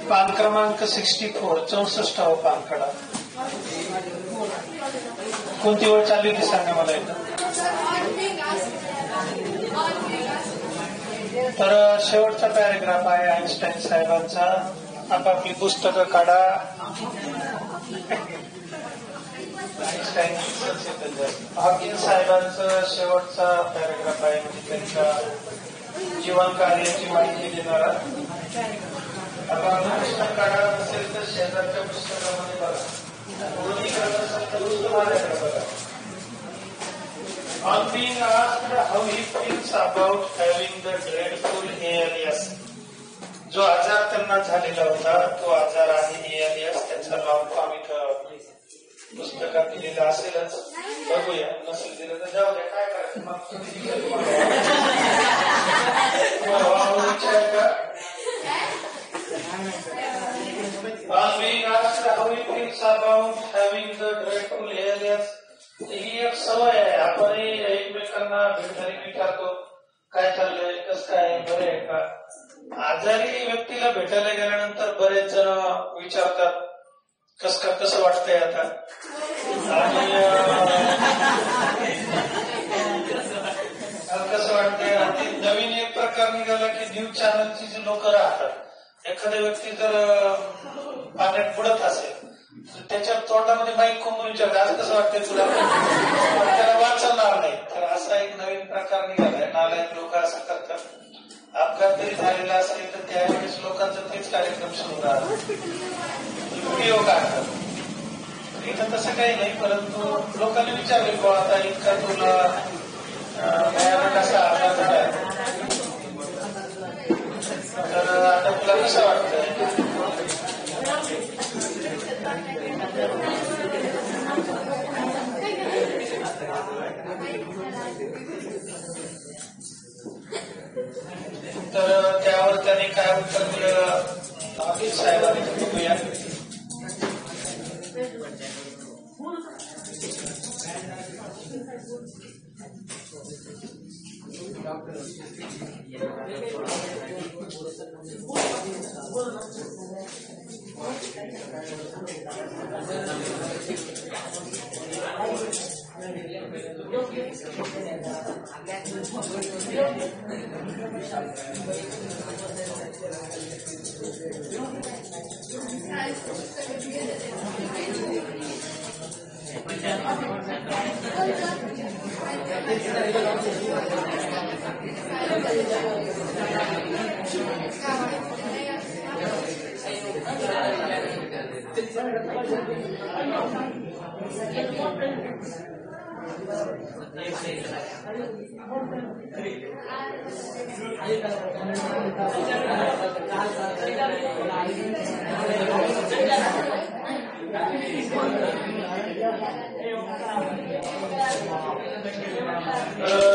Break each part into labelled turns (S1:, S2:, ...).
S1: पान क्रमांक 64 64 पानकडा. कोणती वेळ चालली होती सांगा मला एकदा. तर शेवटचा पॅरेग्राफ आहे आईन्स्टाईन साहेबांचा. आपापली पुस्तकं काढा. हॉकिंग साहेबांचं शेवटचा पॅरेग्राफ आहे, म्हणजे त्यांच्या जीवन कार्याची माहिती देणारा. आपण पुस्तक काढा नसेल तर शेजारच्या पुस्तकामध्ये बघा. On being asked how he feels about having the dreadful ALS, जो आजार त्यांना झालेला होता तो आजार आहे ALS, त्याचा लॉंग फॉर्म इथं पुस्तकात दिलेलं असेलच. बघूया, नसेल दिलं तर जाऊ द्या, काय करायचं On being asked how he feels about having the dreadful ALS, ही एक सवय आहे. आपणही एकमेकांना भेटणारी विचारतो, काय चाललंय, कसं काय, बरं आहे का. आजारी व्यक्तीला भेटायला गेल्यानंतर बरेच जण विचारतात कसं वाटतंय आता. आणि कसं वाटतंय. आणि नवीन एक प्रकार निघाला की न्यूज चॅनलची जी लोक राहतात, एखाद्या व्यक्ती जर पाण्यात बुडत असेल तर त्याच्या तोंडामध्ये माईक कोंबून विचारतात, आज कसं वाटतंय तुला, त्याला वाचवणार नाही. तर असा एक नवीन प्रकार निघालाय. नालायक लोक असं करतात. अपघात जरी झालेला असेल तर त्यावेळेस लोकांचा तेच कार्यक्रम सुरू राहतात, व्हिडिओ काढतात. इथं तसं काही नाही, परंतु लोकांनी विचारले को आता इतका तुला भयानक असा आजार झालाय, तर आता तुला कसं वाटतंय. तर त्यावर त्याने काय उत्तर दिलं हॉकिंग साहेबांनी बघूया.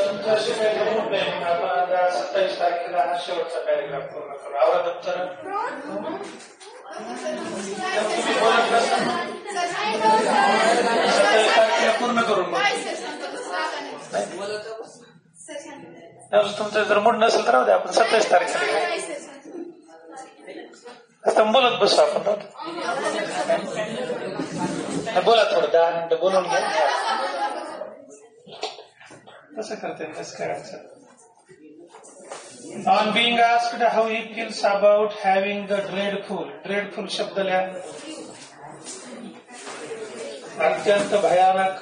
S1: तुमच्याशी काही जमत नाही. आपण आता 27 तारखेला हा शेवटचा पॅरेग्राफ पूर्ण करू. आवरा दप्तर. तुम्ही बोलत नसा 27 तारखेला पूर्ण करून तुमचं जर मूड नसेल तर राहू द्या, आपण 27 तारखेला बोलत बसू. आपण बोला थोडं 10 मिनिटं बोलून घ्या. कसं करते कसं काय अडचण. On being asked how he feels about having the dreadful शब्द लिहा. अत्यंत भयानक.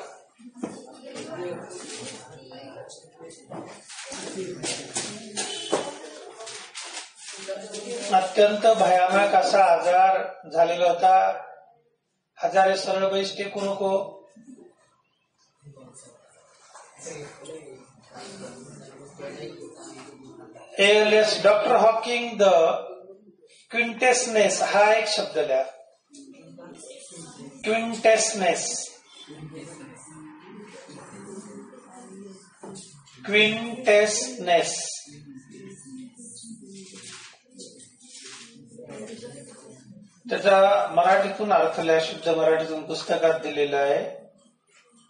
S1: अत्यंत भयानक असा आजार झालेला होता. हजारे सरळ बैस टेकू नको. ALS डॉक्टर हॉकिंग द क्विंटेसनेस हा एक शब्द लिहा. क्विंटेसनेस. क्विंटेसनेस. त्याचा मराठीतून अर्थ लिहा. शुद्ध मराठीतून पुस्तकात दिलेला आहे.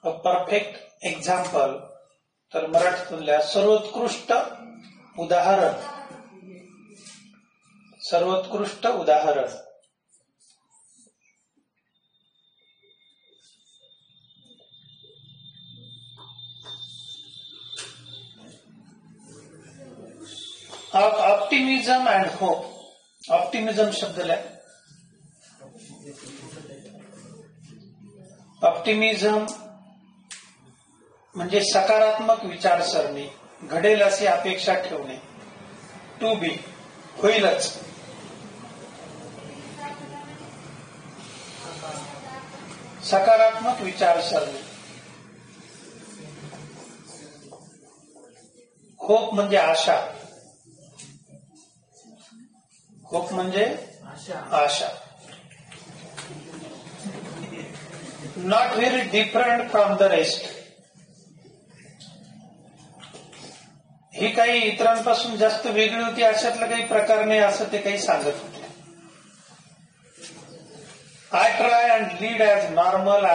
S1: अ परफेक्ट एक्झाम्पल तर मराठीतून लिहा सर्वोत्कृष्ट उदाहरण. सर्वोत्कृष्ट उदाहरण. Optimism and hope. ऑप्टिमिझम शब्द लिहा. ऑप्टिमिझम म्हणजे सकारात्मक विचारसरणी, घडेल अशी अपेक्षा ठेवणे. टू बी, होईलच. सकारात्मक विचारसरणी. होप म्हणजे आशा. होप म्हणजे आशा. Not very different from the rest. ही काही इतरांपासून जास्त वेगळी होती अशातला काही प्रकार नाही असं ते काही सांगत होते. I try and lead as normal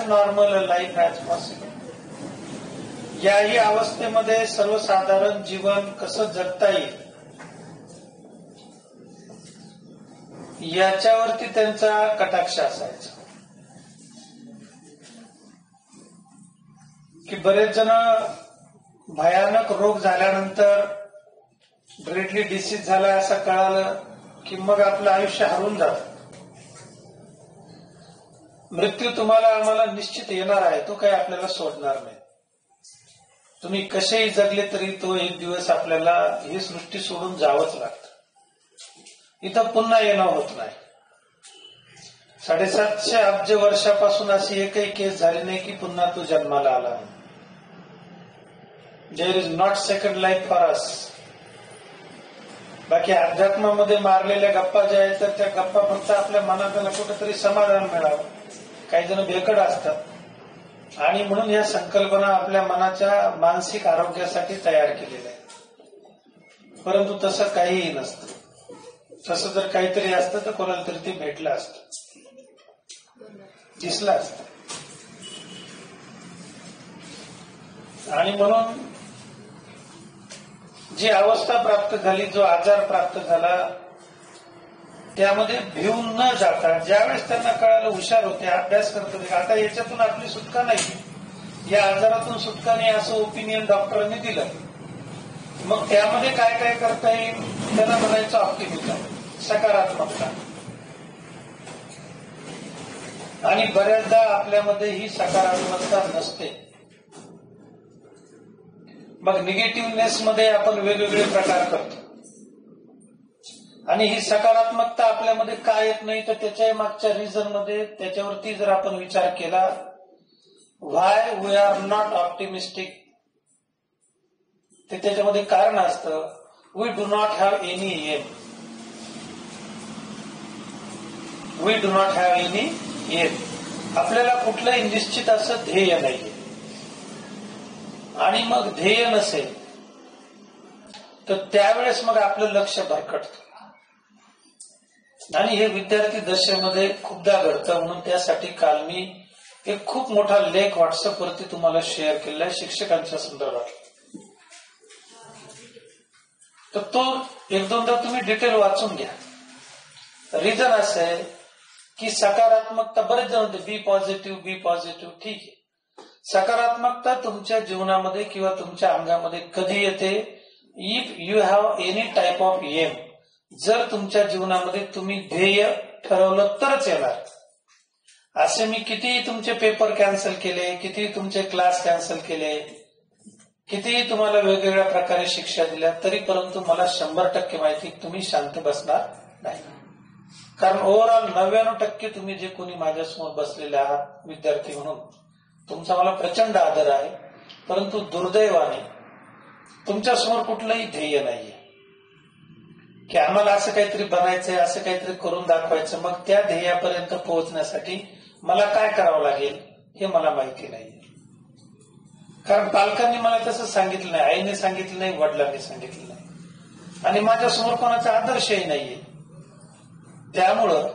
S1: normal a life as possible. याही अवस्थेमध्ये सर्वसाधारण जीवन कसं जगता येईल याच्यावरती त्यांचा कटाक्ष असायचा. की बरेच जण भयानक रोग झाल्यानंतर डेडली डिसीज झाला असं कळालं की मग आपलं आयुष्य हरवून जातं. मृत्यू तुम्हाला आम्हाला निश्चित येणार आहे, तो काही आपल्याला सोडणार नाही. तुम्ही कसेही जगले तरी तो एक दिवस आपल्याला ही सृष्टी सोडून जावंच लागतं. इथं पुन्हा येणं होत नाही. 750 अब्ज वर्षापासून अशी एकही केस झाली नाही की पुन्हा तो जन्माला आला नाही. There is not second life for us. बाकी अध्यात्मामध्ये मारलेल्या गप्पा ज्या आहेत तर त्या गप्पा फक्त आपल्या मनाला कुठेतरी समाधान मिळावं. काही जण भेकड असतात आणि म्हणून या संकल्पना आपल्या मनाच्या मानसिक आरोग्यासाठी तयार केलेल्या आहेत. परंतु तसं काहीही नसतं. तसं जर काहीतरी असतं तर कोणाला तरी ते भेटलं असतं, दिसलं असतं. आणि म्हणून जी अवस्था प्राप्त झाली, जो आजार प्राप्त झाला, त्यामध्ये भिवून न जाता ज्यावेळेस त्यांना कळालं, हुशार होते, अभ्यास करत होते, आता याच्यातून आपली सुटका नाही, या आजारातून सुटका नाही असं ओपिनियन डॉक्टरांनी दिलं. मग त्यामध्ये काय काय करता येईल त्यांना म्हणायचं ऑप्टिमिझम, सकारात्मकता. आणि बऱ्याचदा आपल्यामध्ये ही सकारात्मकता नसते. मग निगेटिव्हनेस मध्ये आपण वेगवेगळे प्रकार करतो. आणि ही सकारात्मकता आपल्यामध्ये का येत नाही तर त्याच्या मागच्या रिझन मध्ये त्याच्यावरती जर आपण विचार केला, why we are not optimistic, ते त्याच्यामध्ये कारण असतं, we do not have any aim. We do not have any aim. आपल्याला कुठलंही निश्चित असं ध्येय नाहीये. आणि मग ध्येय नसेल तर त्यावेळेस मग आपलं लक्ष भरकटतं. आणि हे विद्यार्थी दशेमध्ये खूपदा घडतं. म्हणून त्यासाठी काल मी एक खूप मोठा लेख व्हॉट्सअपवरती तुम्हाला शेअर केलाय शिक्षकांच्या संदर्भात. तर तो एक दोनदा तुम्ही डिटेल वाचून घ्या. रिझन असं आहे की सकारात्मकता, बरेच जण म्हणते बी पॉझिटिव्ह, बी पॉझिटिव्ह. ठीक आहे, सकारात्मकता तुमच्या जीवनामध्ये किंवा तुमच्या अंगामध्ये कधी येते, if you have any type of aim. जर तुमच्या जीवनामध्ये तुम्ही ध्येय ठरवलं तरच येणार. असे मी कितीही तुमचे पेपर कॅन्सल केले, कितीही तुमचे क्लास कॅन्सल केले, कितीही तुम्हाला वेगवेगळ्या प्रकारे शिक्षा दिल्या, तरी परंतु मला 100% माहिती तुम्ही शांत बसणार नाही. कारण ओव्हरऑल 99% तुम्ही जे कोणी माझ्यासमोर बसलेले आहात विद्यार्थी म्हणून, तुमचा मला प्रचंड आदर आहे. परंतु दुर्दैवाने तुमच्यासमोर कुठलंही ध्येय नाहीये की आम्हाला असं काहीतरी बनायचंय, असं काहीतरी करून दाखवायचं. मग त्या ध्येयापर्यंत पोहोचण्यासाठी मला काय करावं लागेल हे मला माहिती नाहीये. कारण पालकांनी मला तसं सांगितलं नाही, आईने सांगितलं नाही, वडिलांनी सांगितलं नाही, आणि माझ्यासमोर कोणाचा आदर्शही नाहीये. त्यामुळं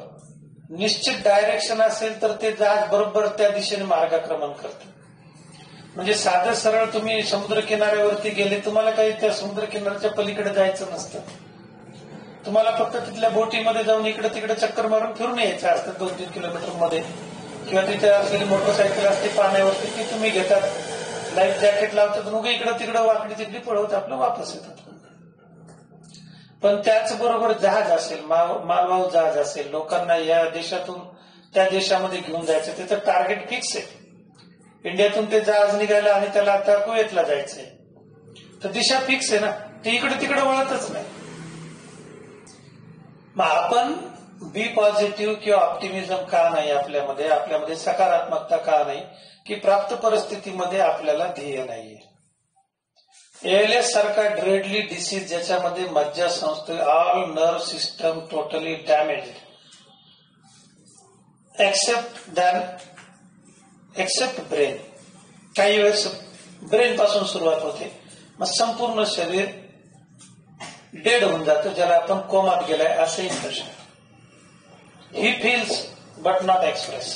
S1: निश्चित डायरेक्शन असेल तर ते जहाज बरोबर त्या दिशेने मार्गक्रमण करतं. म्हणजे साधं सरळ तुम्ही समुद्र किनाऱ्यावरती गेले, तुम्हाला काही त्या समुद्र किनाऱ्याच्या पलीकडे जायचं नसतं. तुम्हाला फक्त तिथल्या बोटीमध्ये जाऊन इकडे तिकडे चक्कर मारून फिरून यायचं असतं 2-3 किलोमीटर मध्ये, किंवा तिथे असलेली मोटरसायकल असते पाण्यावरती, ती तुम्ही घेतात, लाईफ जॅकेट लावतात, मग इकडं तिकडं वाकडी तिकडे पळवत आपलं वापस येतात. पण त्याचबरोबर जहाज असेल, मालवाहू जहाज असेल, लोकांना या देशातून त्या देशामध्ये घेऊन जायचं, त्याचं टार्गेट फिक्स आहे. इंडियातून ते जहाज निघायला आणि त्याला आता कुवेतला जायचंय, तर दिशा फिक्स आहे ना, ते इकडे तिकडे वळतच नाही. मग आपण बी पॉझिटिव्ह किंवा ऑप्टिमिझम का नाही आपल्यामध्ये सकारात्मकता का नाही, की प्राप्त परिस्थितीमध्ये आपल्याला ध्येय नाहीये. ALS सारखा ड्रेडली डिसीज ज्याच्यामध्ये मज्जासंस्था, all nerve system totally damage, except brain. काही वेळेस ब्रेन पासून सुरुवात होते, मग संपूर्ण शरीर डेड होऊन जातं, ज्याला आपण कोमात गेलाय असं impression. He feels but not express.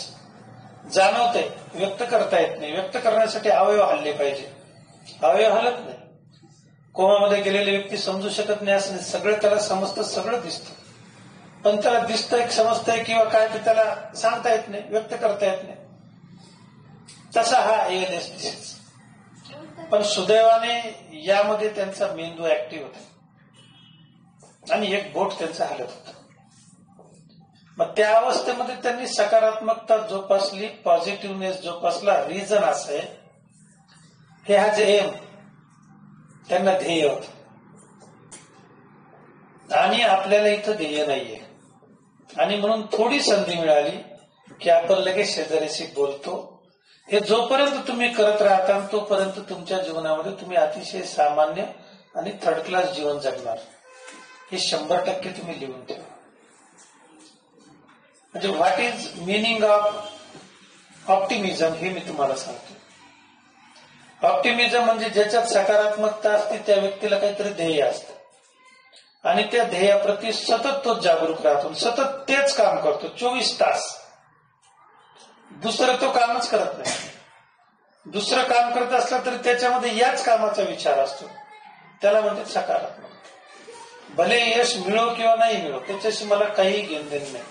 S1: जाणवते, व्यक्त करता येत नाही. व्यक्त करण्यासाठी अवयव हल्ले पाहिजे, अवयव हलत नाही. कोमामध्ये गेलेली व्यक्ती समजू शकत नाही असं नाही, सगळं त्याला समजतं, सगळं दिसतं, पण त्याला दिसतंय, समजतंय किंवा काय ते त्याला सांगता येत नाही, व्यक्त करता येत नाही. तसा हा ALS डिसीज. पण सुदैवाने यामध्ये त्यांचा मेंदू ऍक्टिव्ह होता आणि एक बोट त्यांचं हलत होतं. मग त्या अवस्थेमध्ये त्यांनी सकारात्मकता जोपासली, पॉझिटिव्हनेस जोपासला. रिझन असं आहे, हे हा जे एम, त्यांना ध्येय होत आणि आपल्याला इथं ध्येय नाहीये. आणि म्हणून थोडी संधी मिळाली की आपण लगेच शेजाऱ्याशी बोलतो. हे जोपर्यंत तुम्ही करत राहता तोपर्यंत तुमच्या जीवनामध्ये तुम्ही अतिशय सामान्य आणि थर्ड क्लास जीवन जगणार, हे 100% तुम्ही लिहून ठेवा. म्हणजे what is meaning of optimism हे मी तुम्हाला सांगतो. ऑप्टिमिझम म्हणजे ज्याच्यात सकारात्मकता असते, त्या व्यक्तीला काहीतरी ध्येय असतं आणि त्या ध्येयाप्रती सतत तो जागरूक राहतो, सतत तेच काम करतो 24 तास. दुसरं तो कामच करत नाही. दुसरं काम करत असलं तरी त्याच्यामध्ये याच कामाचा विचार असतो, त्याला म्हणतात सकारात्मक. भले यश मिळो किंवा नाही मिळो, त्याच्याशी मला काही घेणं देणं नाही.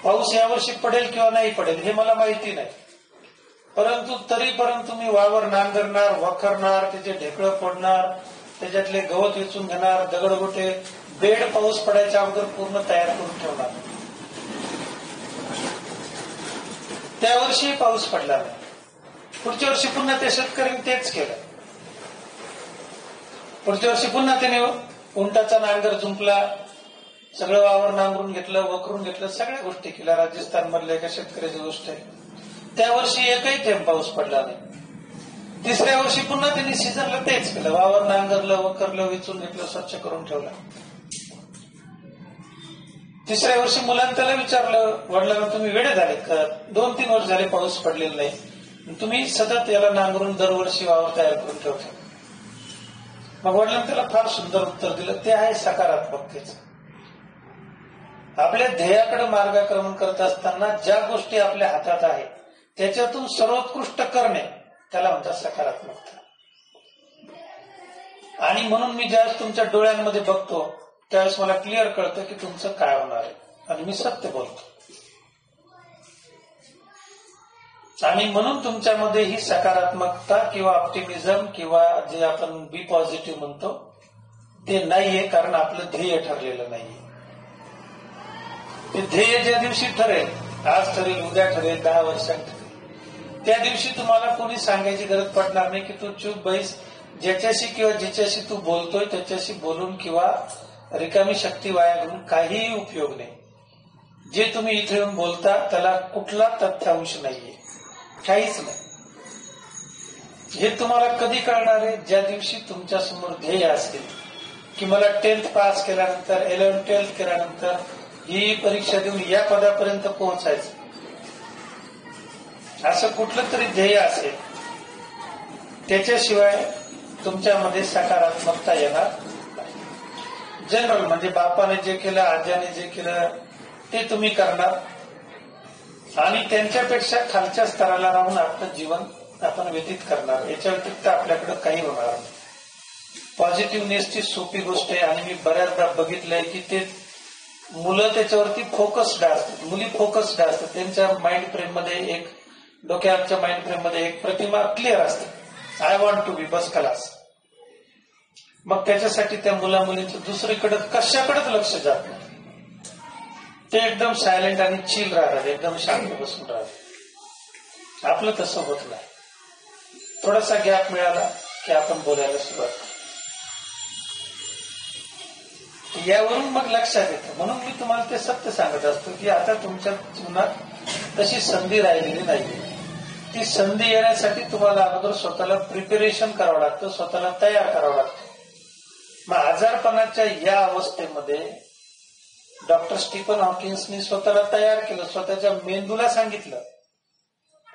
S1: पाऊस यावर्षी पडेल किंवा नाही पडेल हे मला माहिती नाही, परंतु तरीपर्यंत मी वावर नांगरणार, वखरणार, त्याचे ढेकळं फोडणार, त्याच्यातले गवत वेचून घेणार, दगडगोटे बेड पाऊस पडायच्या अगोदर पूर्ण तयार करून ठेवणार. त्या वर्षी पाऊस पडला नाही, पुढच्या वर्षी पुन्हा त्या शेतकऱ्यांनी तेच केलं. पुढच्या वर्षी पुन्हा त्याने उंटाचा नांगर जुंपला, सगळं वावर नांगरून घेतलं, वखरून घेतलं, सगळ्या गोष्टी केल्या. राजस्थान मधल्या एका शेतकऱ्याची गोष्ट आहे. त्या वर्षी एकही थेंब पाऊस पडला नाही. तिसऱ्या वर्षी पुन्हा त्यांनी सीझनला तेच केलं, वावर नांगरलं, वखरलं, वेचून घेतलं, स्वच्छ करून ठेवलं. तिसऱ्या वर्षी मुलांना त्याला विचारलं, वडिलांना तुम्ही वेडे झाले का, 2-3 वर्ष झाले पाऊस पडलेला नाही, तुम्ही सतत याला नांगरून दरवर्षी वावर तयार करून ठेवता. मग वडिलांना त्याला फार सुंदर उत्तर दिलं, ते आहे सकारात्मकतेचं. आपल्या ध्येयाकडे मार्गक्रमण करत असताना ज्या गोष्टी आपल्या हातात आहेत त्याच्यातून सर्वोत्कृष्ट करणे, त्याला म्हणतात सकारात्मकता. आणि म्हणून मी ज्यावेळेस तुमच्या डोळ्यांमध्ये बघतो त्यावेळेस मला क्लिअर कळतं की तुमचं काय होणार आहे, आणि मी सत्य बोलतो. आणि म्हणून तुमच्यामध्ये ही सकारात्मकता किंवा ऑप्टिमिझम किंवा जे आपण बी पॉझिटिव्ह म्हणतो ते नाहीये, कारण आपलं ध्येय ठरलेलं नाहीये. ते ध्येय ज्या दिवशी ठरेल, आज ठरेल, उद्या ठरेल, 10 वर्षांत ठरेल, त्या दिवशी तुम्हाला कोणी सांगायची गरज पडणार नाही की तू चूप बैस. ज्याच्याशी किंवा जिच्याशी तू बोलतोय त्याच्याशी बोलून किंवा रिकामी शक्ती वाया घालून काहीही उपयोग नाही. जे तुम्ही इथे येऊन बोलता त्याला कुठला तथ्यांश नाहीये, काहीच नाही. हे तुम्हाला कधी कळणार आहे, ज्या दिवशी तुमच्या समोर ध्येय असेल की मला 10th पास केल्यानंतर, 11th 12th केल्यानंतर ही परीक्षा देऊन या पदापर्यंत पोहोचायचं, असं कुठलं तरी ध्येय असेल, त्याच्याशिवाय तुमच्यामध्ये सकारात्मकता येणार नाही. जनरल म्हणजे बापाने जे केलं, आज्याने जे केलं ते तुम्ही करणार आणि त्यांच्यापेक्षा खालच्या स्तराला राहून आपलं जीवन आपण व्यतीत करणार, याच्या व्यतिरिक्त आपल्याकडे काही होणार नाही. पॉझिटिव्हनेसची सोपी गोष्ट आहे आणि मी बऱ्याचदा बघितलंय की ते मुलं त्याच्यावरती फोकस्ड असतात, मुली फोकस्ड असतात. त्यांच्या माइंड फ्रेम मध्ये एक, डोक्याच्या माइंड फ्रेम मध्ये एक प्रतिमा क्लिअर असते, आय वॉन्ट टू बी, बस खलास. मग त्याच्यासाठी त्या मुला मुलींचं दुसरीकडे कशाकडेच लक्ष जात नाही. ते एकदम सायलेंट आणि चिल राहतात, एकदम शांत बसून राहतात. आपलं तसं होत नाही. थोडासा गॅप मिळाला की आपण बोलायला सुरुवात करतो. यावरून मग लक्षात येतं. म्हणून मी तुम्हाला ते सत्य सांगत असतो की आता तुमच्या जीवनात तशी संधी राहिलेली नाही. ती संधी येण्यासाठी तुम्हाला अगोदर स्वतःला प्रिपरेशन करावं लागतं, स्वतःला तयार करावं लागतं. मग आजारपणाच्या या अवस्थेमध्ये डॉक्टर स्टीफन हॉकिन्सनी स्वतःला तयार केलं, स्वतःच्या मेंदूला सांगितलं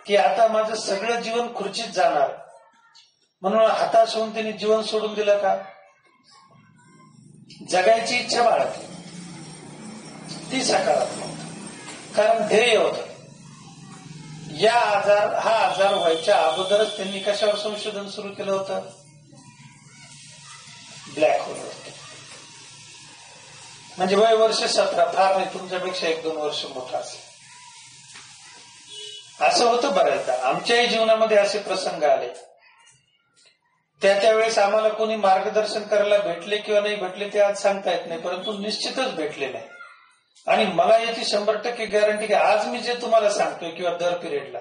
S1: की आता माझं सगळं जीवन खुर्चीत जाणार. म्हणून हताश होऊन त्यांनी जीवन सोडून दिलं का? जगायची इच्छा बाळगली, ती सकारात्मक. कारण ध्येय होतं. हा आजार व्हायच्या अगोदरच त्यांनी कशावर संशोधन सुरू केलं होतं? ब्लॅक होलवरती. म्हणजे वय वर्ष 17, फार नाही, तुमच्यापेक्षा 1-2 वर्ष मोठा असेल. असं होतं बऱ्याचदा. आमच्याही जीवनामध्ये असे प्रसंग आले. त्यावेळेस आम्हाला कोणी मार्गदर्शन करायला भेटले किंवा नाही भेटले ते आज सांगता येत नाही, परंतु निश्चितच भेटले नाही. आणि मला याची 100% गॅरंटी की आज मी जे तुम्हाला सांगतोय किंवा दर पिरियडला,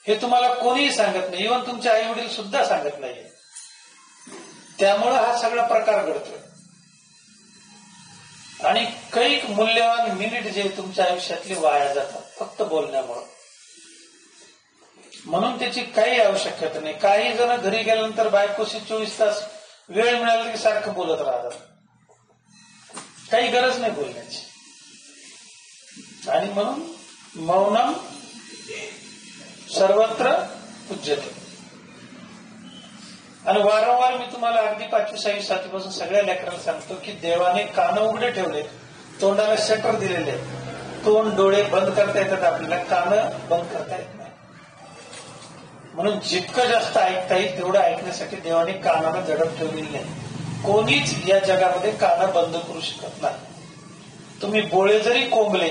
S1: हे तुम्हाला कोणीही सांगत नाही, इव्हन तुमचे आई वडील सुद्धा सांगत नाहीये. त्यामुळं हा सगळा प्रकार घडतोय. आणि काही मूल्यवान मिनिट जे तुमच्या आयुष्यातली वाया जातात फक्त बोलण्यामुळे. म्हणून त्याची काही आवश्यकता नाही. काही जण घरी गेल्यानंतर बायकोशी 24 तास वेळ मिळाला की सारखं बोलत राहतात. काही गरज नाही बोलण्याची. आणि म्हणून मौनम सर्वत्र पूज्यते. आणि वारंवार मी तुम्हाला अगदी 5वी-6वी सातवीपासून सगळ्या लेकरांना सांगतो की देवाने कान उघडे ठेवले, तोंडाला शटर दिलेले. तोंड डोळे बंद करता येतात आपल्याला, कान बंद करता येत नाही. म्हणून जितकं जास्त ऐकता येईल तेवढं ऐकण्यासाठी देवाने कानाला झडप ठेवलेली नाही. कोणीच या जगामध्ये कान बंद करू शकत नाही. तुम्ही बोळे जरी कोंबले,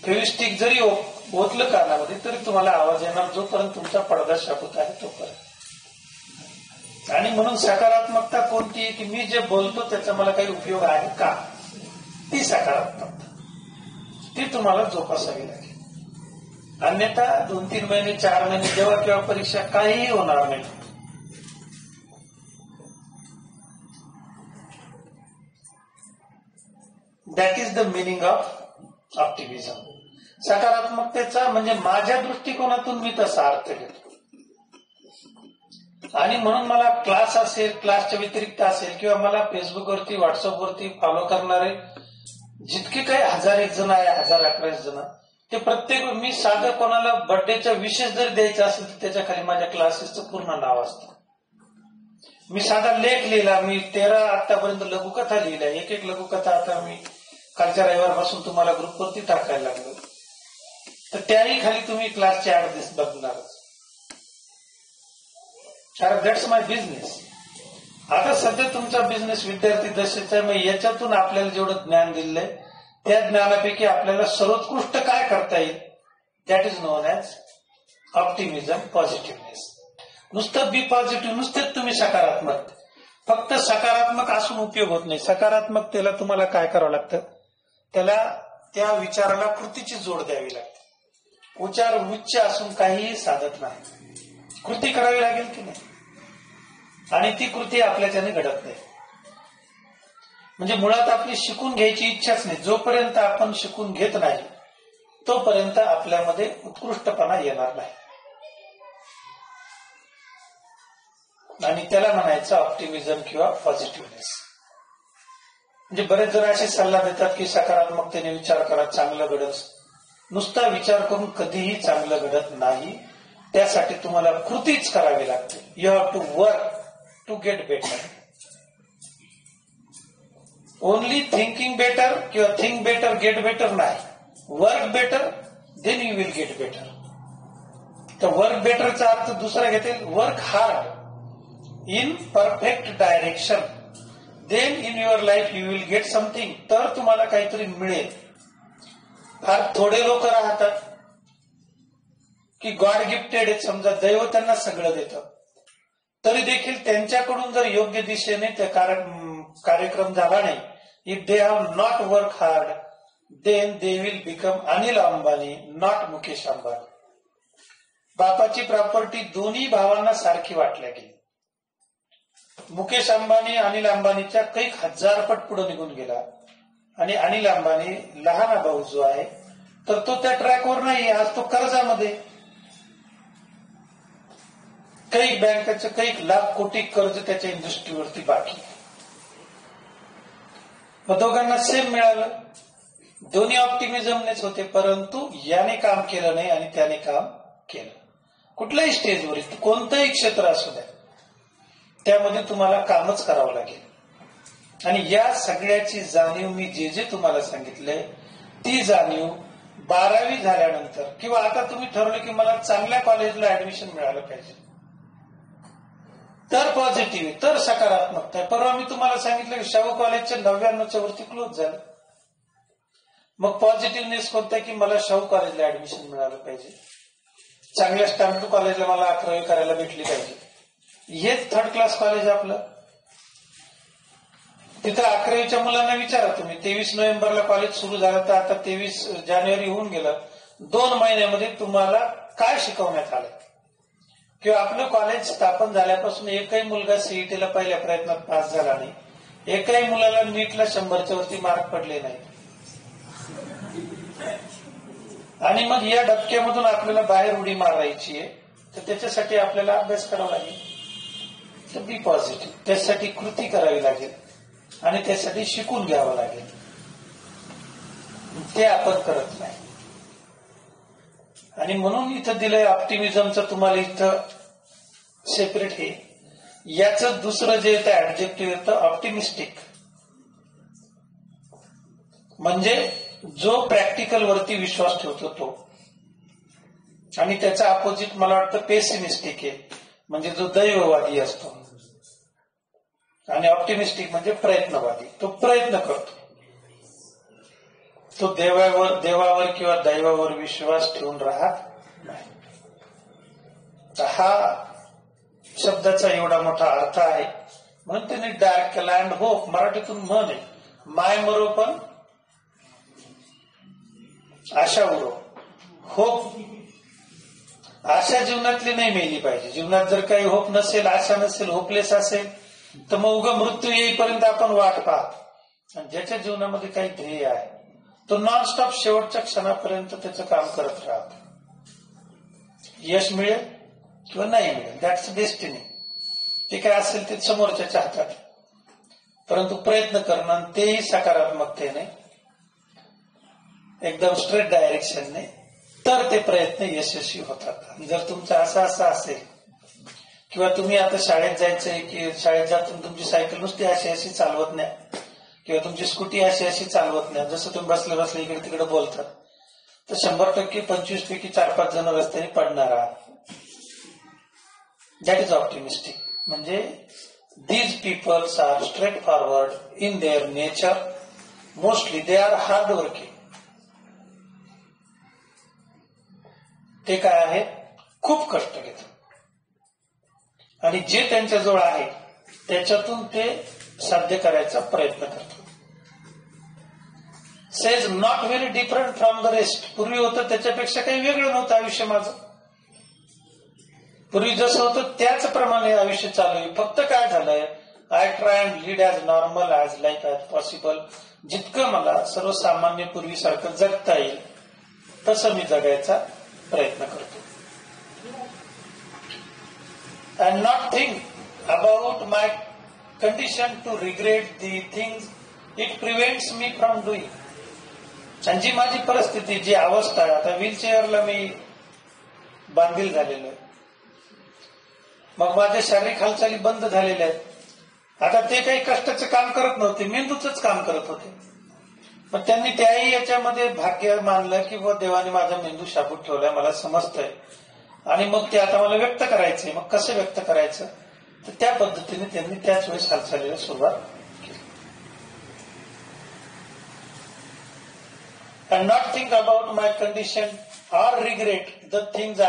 S1: फेविस्टिक जरी ओतलं कानामध्ये, तरी तुम्हाला आवाज येणार जोपर्यंत तुमचा पडदा शाबूत आहे तोपर्यंत. आणि म्हणून सकारात्मकता कोणती आहे की मी जे बोलतो त्याचा मला काही उपयोग आहे का, ती सकारात्मकता, ती तुम्हाला जोपासावी लागेल. अन्यथा 2-3 महिने 4 महिने जेव्हा किंवा परीक्षा काहीही होणार नाही. That is the meaning of optimism. सकारात्मकतेचा म्हणजे माझ्या दृष्टिकोनातून मी तसा अर्थ घेतो. आणि म्हणून मला क्लास असेल, क्लासच्या व्यतिरिक्त असेल, किंवा मला फेसबुकवरती, व्हॉट्सअपवरती फॉलो करणारे जितके काही 1001 जण आहे, 1011 जण, ते प्रत्येक, मी साधं कोणाला बर्थडेचा विशेष जरी द्यायचा असेल तर त्याच्या खाली माझ्या क्लासेसचं पूर्ण नाव असतं. मी साधा लेख लिहिला, मी 13 आतापर्यंत लघुकथा लिहिल्या. एक लघुकथा आता मी कालच्या रविवारपासून तुम्हाला ग्रुपवरती टाकायला लागलो. तर त्याही खाली तुम्ही क्लासचे ऍड बघणारच. कारण दॅट्स माय बिझनेस. आता सध्या तुमचा बिझनेस विद्यार्थी दशेचा आहे. मग याच्यातून आपल्याला जेवढं ज्ञान दिलंय त्या ज्ञानापैकी आपल्याला सर्वोत्कृष्ट काय करता येईल, that is non as optimism, positiveness. नुसतं बी पॉझिटिव्ह, नुसतेच तुम्ही सकारात्मक. फक्त सकारात्मक असून उपयोग होत नाही. सकारात्मकतेला तुम्हाला काय करावं लागतं, त्याला त्या विचाराला कृतीची जोड द्यावी लागते. उच्चार उच्च असून काहीही साधत नाही, कृती करावी लागेल की नाही. आणि ती कृती आपल्याच्याने घडत नाही. म्हणजे मुळात आपली शिकून घ्यायची इच्छाच नाही. जोपर्यंत आपण शिकून घेत नाही तोपर्यंत आपल्यामध्ये उत्कृष्टपणा येणार नाही. आणि त्याला म्हणायचं ऑप्टिमिझम किंवा पॉझिटिव्हनेस. म्हणजे बरेच जण असे सल्ला देतात की सकारात्मकतेने विचार करा, चांगलं घडत. नुसता विचार करून कधीही चांगलं घडत नाही. त्यासाठी तुम्हाला कृतीच करावी लागते. You have to work to get better. Only thinking better किंवा थिंक बेटर गेट बेटर नाही. Work better, then you will get better. तर वर्क बेटरचा अर्थ दुसरा घेते, work hard in perfect direction, then in your life you will get something. तर तुम्हाला काहीतरी मिळेल. फार थोडे लोक राहतात की गॉड गिफ्टेड आहेत, समजा दैव त्यांना सगळं देतं, तरी देखील त्यांच्याकडून जर योग्य दिशेने त्या कार्यक्रम झाला नाही, if they have not work hard then they will become Anil Ambani, not Mukesh Ambani. बापाची प्रॉपर्टी दोन्ही भावांना सारखी वाटल्या गेली. मुकेश अंबानी अनिल अंबानीच्या काही हजारपट पुढे निघून गेला आणि अनिल अंबानी लहान भाऊ जो आहे तर तो त्या ट्रॅकवर नाही. आज तो कर्जामध्ये, काही बँकेचं काही लाख कोटी कर्ज त्याच्या इंडस्ट्रीवरती बाकी. मग दोघांना सेम मिळालं, दोन्ही ऑप्टिमिझमनेच होते, परंतु याने काम केलं नाही आणि त्याने काम केलं. कुठल्याही स्टेजवर कोणतंही क्षेत्र असू द्या, त्यामध्ये तुम्हाला कामच करावं लागेल. आणि या सगळ्याची जाणीव मी जे तुम्हाला सांगितलंय ती जाणीव 12वी झाल्यानंतर, किंवा आता तुम्ही ठरवलं की मला चांगल्या कॉलेजला ऍडमिशन मिळालं पाहिजे, तर पॉझिटिव्ह, तर सकारात्मकता आहे. परवा मी तुम्हाला सांगितलं की शाहू कॉलेजच्या 99च्या वरती क्लोज झालं. मग पॉझिटिव्हनेस कोणता की मला शाहू कॉलेजला ऍडमिशन मिळालं पाहिजे, चांगल्या स्टँडर्ड कॉलेजला मला 11वी करायला भेटली पाहिजे. हेच थर्ड क्लास कॉलेज आपलं. तिथं 11वीच्या मुलांना विचारा तुम्ही, 23 नोव्हेंबरला कॉलेज सुरू झालं तर आता 23 जानेवारी होऊन गेलं, 2 महिन्यामध्ये तुम्हाला काय शिकवण्यात आलं? किंवा आपलं कॉलेज स्थापन झाल्यापासून एकही मुलगा सीईटीला पहिल्या प्रयत्नात पास झाला नाही, एकही मुलाला नीटला 100च्या वरती मार्क पडले नाही. आणि मग या डबक्यामधून आपल्याला बाहेर उडी मारायची आहे, तर त्याच्यासाठी आपल्याला अभ्यास करावा लागेल. तर बी पॉझिटिव्ह, त्यासाठी कृती करावी लागेल आणि त्यासाठी शिकून घ्यावं लागेल. ते आपण करत नाही. आणि म्हणून इथं दिलंय ऑप्टिमिझमचं तुम्हाला इथं सेपरेट हे. याचं दुसरं जे येतं ऍडजेक्टिव्ह येतं ऑप्टिमिस्टिक, म्हणजे जो प्रॅक्टिकल वरती विश्वास ठेवतो तो. आणि त्याचा अपोजिट मला वाटतं पेसिमिस्टिक आहे, म्हणजे जो दैववादी असतो. आणि ऑप्टिमिस्टिक म्हणजे प्रयत्नवादी, तो प्रयत्न करतो, तो देवावर किंवा दैवावर विश्वास ठेवून राहत नाही. हा शब्दाचा एवढा मोठा अर्थ आहे. म्हणून त्यांनी डार्क लँड होप, मराठीतून म्हण आहे, माय मरो पण आशा उरो. होप, आशा जीवनातली नाही मेली पाहिजे. जीवनात जर काही होप नसेल, आशा नसेल, होपलेस असेल, तर मग उगा मृत्यू येईपर्यंत आपण वाट पाहत. आणि ज्याच्या जीवनामध्ये काही ध्येय आहे तो नॉनस्टॉप शेवटच्या क्षणापर्यंत त्याचं काम करत राहतो. यश मिळेल किंवा नाही मिळेल, दॅट्स डेस्टिनी. ते काय असेल ते समोरच्याच्या हातात, परंतु प्रयत्न करणं आणि तेही सकारात्मकतेने, एकदम स्ट्रेट डायरेक्शनने, तर ते प्रयत्न यशस्वी होतात. आणि जर तुमचं असं असेल, किंवा तुम्ही आता शाळेत जायचंय की शाळेत जाताना तुमची सायकल नुसती अशी चालवत नाही, किंवा तुमची स्कूटी अशी चालवत नाही, जसं तुम्ही बसले बसले इकडे तिकडे बोलतात, तर 100% 25 पैकी 4-5 जण रस्त्याने पडणार आहात. That is optimistic. म्हणजे these peoples are straightforward in their nature, mostly they are hard working. ते काय आहे, खूप कष्ट घेतात आणि जे त्यांच्याजवळ आहे त्याच्यातून ते साध्य करायचा प्रयत्न करतात. Says not very different from the rest. पूर्वी होतं त्याच्यापेक्षा काही वेगळं नव्हतं आयुष्य माझं. पूर्वी जसं होतं त्याचप्रमाणे आयुष्य चालू आहे. फक्त काय झालंय, I try and lead as normal as life as possible. जितकं मला सर्वसामान्य पूर्वीसारखं जगता येईल तसं मी जगायचा प्रयत्न करतो. and not think about my condition to regret the things it prevents me from doing. आणि जी माझी परिस्थिती, जी अवस्था आहे, आता व्हीलचेअरला मी बांधील झालेलो आहे, मग माझ्या शारीरिक हालचाली बंद झालेल्या आहेत. आता ते काही कष्टाचं काम करत नव्हते, मेंदूच काम करत होते. पण त्यांनी त्याही याच्यामध्ये भाग्य मानलं की देवाने माझा मेंदू शाबूत ठेवलाय, मला समजतंय आणि मग ते आता मला व्यक्त करायचंय, मग कसं व्यक्त करायचं, तर त्या पद्धतीने त्यांनी त्याच वेळेस हालचालीला सुरुवात केली. And not think about my condition or regret the things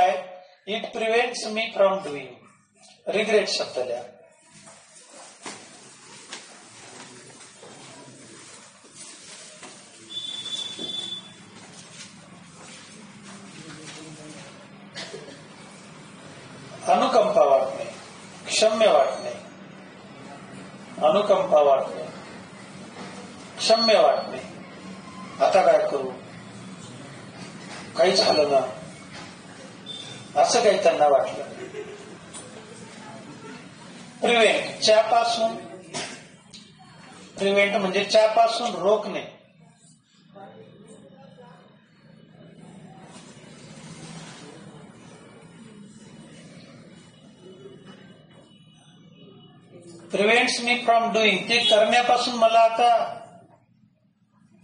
S1: it prevents me from doing. Regret शब्द लिहा. अनुकंपा वाटणे, क्षम्य वाटणे, अनुकंपा वाटणे, क्षम्य वाटणे. आता काय करू, काही झालं ना, असं काही त्यांना वाटलं. प्रिव्हेंट, च्यापासून, प्रिव्हेंट म्हणजे च्यापासून रोखणे. प्रिव्हेंट्स मी फ्रॉम डुईंग, ते करण्यापासून मला आता,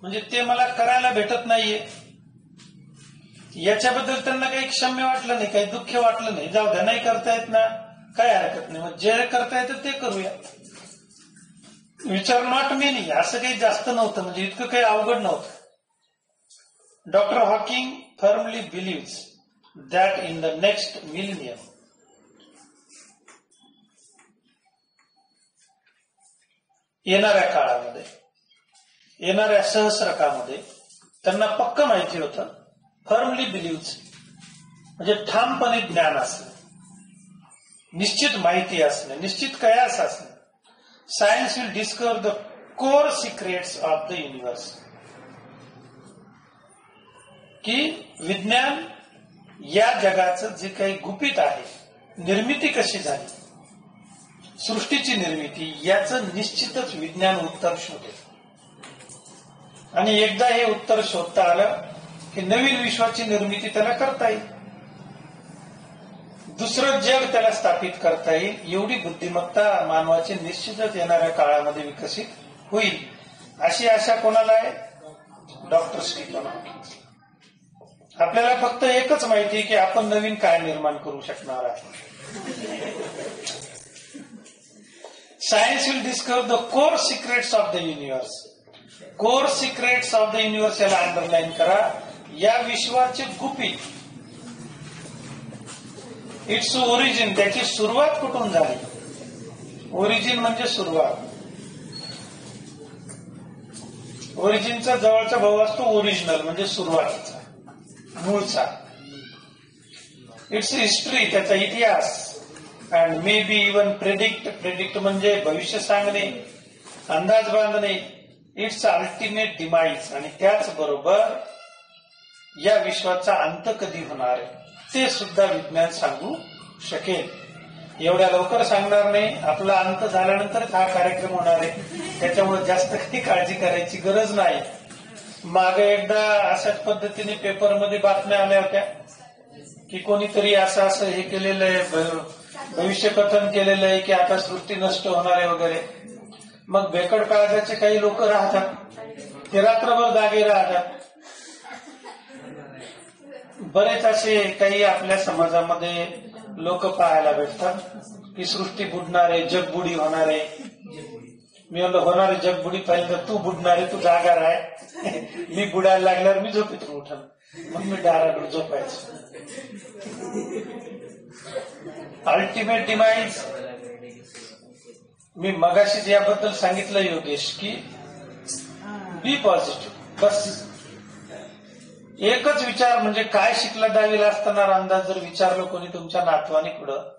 S1: म्हणजे ते मला करायला भेटत नाहीये, याच्याबद्दल त्यांना काही क्षम्य वाटलं नाही, काही दुःख वाटलं नाही. जाऊ द्या, नाही करता येत ना, काय हरकत नाही, मग जे करता येतं ते करूया. विचार नॉट मी नाही, असं काही जास्त नव्हतं, म्हणजे इतकं काही अवघड नव्हतं. Doctor Hawking firmly believes that in the next millennium, येणाऱ्या काळामध्ये, येणाऱ्या सहस्रकामध्ये, त्यांना पक्क माहिती होतं. फर्मली बिलीव्स म्हणजे ठामपणे ज्ञान असणे, निश्चित माहिती असणे, निश्चित कयास असणे. Science will discover the core secrets of the universe, की विज्ञान या जगाचं जे काही गुपित आहे, निर्मिती कशी झाली, सृष्टीची निर्मिती, याचं निश्चितच विज्ञान उत्तर शोधेल. आणि एकदा हे उत्तर शोधता आलं की नवीन विश्वाची निर्मिती त्याला करता येईल, दुसरं जग त्याला स्थापित करता येईल. एवढी बुद्धिमत्ता मानवाची निश्चितच येणाऱ्या काळामध्ये विकसित होईल, अशी आशा कोणाला आहे? Doctor Stephen Hawking. आपल्याला फक्त एकच माहिती आहे की आपण नवीन काय निर्माण करू शकणार आहे. Science will discover the core secrets of the universe. Core secrets of the universe याला अंडरलाईन करा. या विश्वाचे गुपित, इट्स ओरिजिन, त्याची सुरुवात कुठून झाली. ओरिजिन म्हणजे सुरुवात. ओरिजिनचा जवळचा भाऊ असतो ओरिजिनल, म्हणजे सुरुवातीचा, मूळचा. इट्स हिस्ट्री, त्याचा इतिहास. And may be even predict, predict म्हणजे भविष्य सांगणे, अंदाज बांधणे. इट्स अल्टिमेट डिमाइज, आणि त्याचबरोबर या विश्वाचा अंत कधी होणार आहे ते सुद्धा विज्ञान सांगू शकेल. एवढ्या लवकर सांगणार नाही, आपला अंत झाल्यानंतरच हा कार्यक्रम होणार आहे, त्याच्यामुळे जास्त काही काळजी करायची गरज नाही. मागे एकदा अशाच पद्धतीने पेपरमध्ये बातम्या आल्या होत्या की कोणीतरी असं असं हे केलेलं आहे, भविष्य कथन केलेलं आहे की आता सृष्टी नष्ट होणार आहे वगैरे. मग भेकड काळजाचे काही लोक राहतात, ते रात्रभर जागे राहतात. बरेच असे काही आपल्या समाजामध्ये लोक पाहायला भेटतात की सृष्टी बुडणार आहे, जगबुडी होणार आहे. मी म्हणलं होणारे जगबुडी पाहिजे तर तू बुडणार आहे, तू जागा राह, मी बुडायला लागल्यावर मी झोपेतून उठन, मग मी डाराडूर झोपायचं. Ultimate demise. मी मगाशीच याबद्दल सांगितलं योगेश की बी पॉझिटिव्ह. बस एकच विचार, म्हणजे काय शिकला 10वीला असताना अंदाज जर विचारलं कोणी तुमच्या नातवाने पुढं,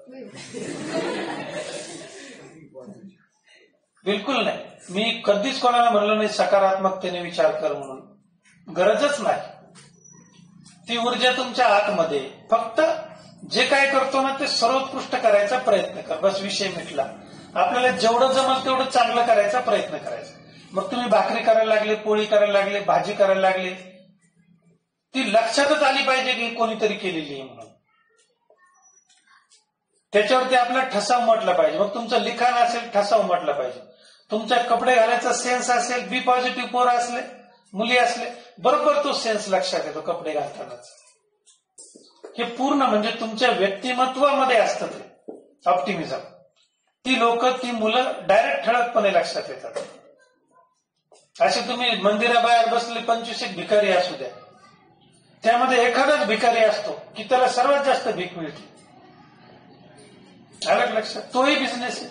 S1: बिलकुल नाही. मी कधीच कोणाला म्हणलं नाही सकारात्मकतेने विचार कर म्हणून, गरजच नाही. ती ऊर्जा तुमच्या आतमध्ये. फक्त जे काय करतो ना ते सर्वोत्कृष्ट करायचा प्रयत्न कर, बस विषय मिटला. आपल्याला जेवढं जमल तेवढं चांगलं करायचा प्रयत्न करायचा. मग तुम्ही भाकरी करायला लागले, पोळी करायला लागले, भाजी करायला लागले, ती लक्षातच आली पाहिजे की कोणीतरी केलेली आहे म्हणून. त्याच्यावरती आपला ठसा उमटला पाहिजे. मग तुमचं लिखाण असेल, ठसा उमटला पाहिजे. तुमच्या कपडे घालायचा सेन्स असेल, बी पॉझिटिव्ह पोरं असले, मुली असले, बरोबर तो सेन्स लक्षात येतो कपडे घालतानाच. हे पूर्ण म्हणजे तुमच्या व्यक्तिमत्वामध्ये असतं ते ऑप्टिमिझम. ती लोक, ती मुलं डायरेक्ट ठळकपणे लक्षात येतात. असे तुम्ही मंदिराबाहेर बसले 25 भिकारी असू द्या, त्यामध्ये एखादाच भिकारी असतो की त्याला सर्वात जास्त भीक मिळते. आलं लक्षात? तोही बिझनेस आहे.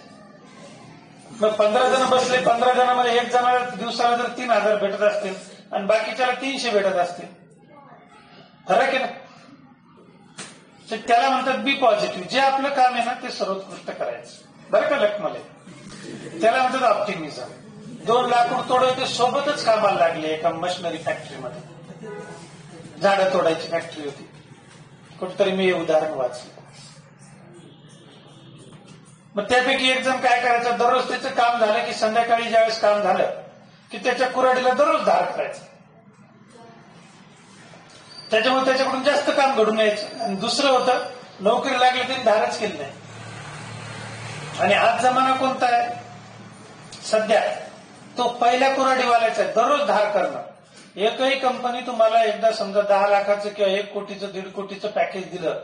S1: मग 15 जण बसले, 15 जणांमध्ये एक जणाला दिवसाला जर 3,000 भेटत असतील आणि बाकीच्याला 300 भेटत असतील, फरक आहे ना. तर त्याला म्हणतात बी पॉझिटिव्ह. जे आपलं काम आहे ना ते सर्वोत्कृष्ट करायचं, बरं का लकमले. त्याला म्हणतात ऑप्टिमिझम. 2 लाकूड तोडायचे सोबतच कामाला लागले एका मशिनरी फॅक्टरीमध्ये. झाडं तोडायची फॅक्टरी होती कुठेतरी, मी हे उदाहरण वाचलं. मग त्यापैकी एक जण काय करायचं, दररोज त्याचं काम झालं की संध्याकाळी ज्यावेळेस काम झालं की त्याच्या कुऱ्हाडीला दररोज धार करायचं. त्याच्यामुळे त्याच्याकडून जास्त काम घडून यायचं. आणि दुसरं होतं, नोकरी लागली तरी धारच केली नाही. आणि आज जमाना कोणता आहे सध्या, तो पहिल्या कुऱ्हाडीवाल्याचा आहे, दररोज धार करणं. एकही कंपनी तुम्हाला एकदा समजा 10 लाखाचं किंवा 1 कोटीचं 1.5 कोटीचं पॅकेज दिलं,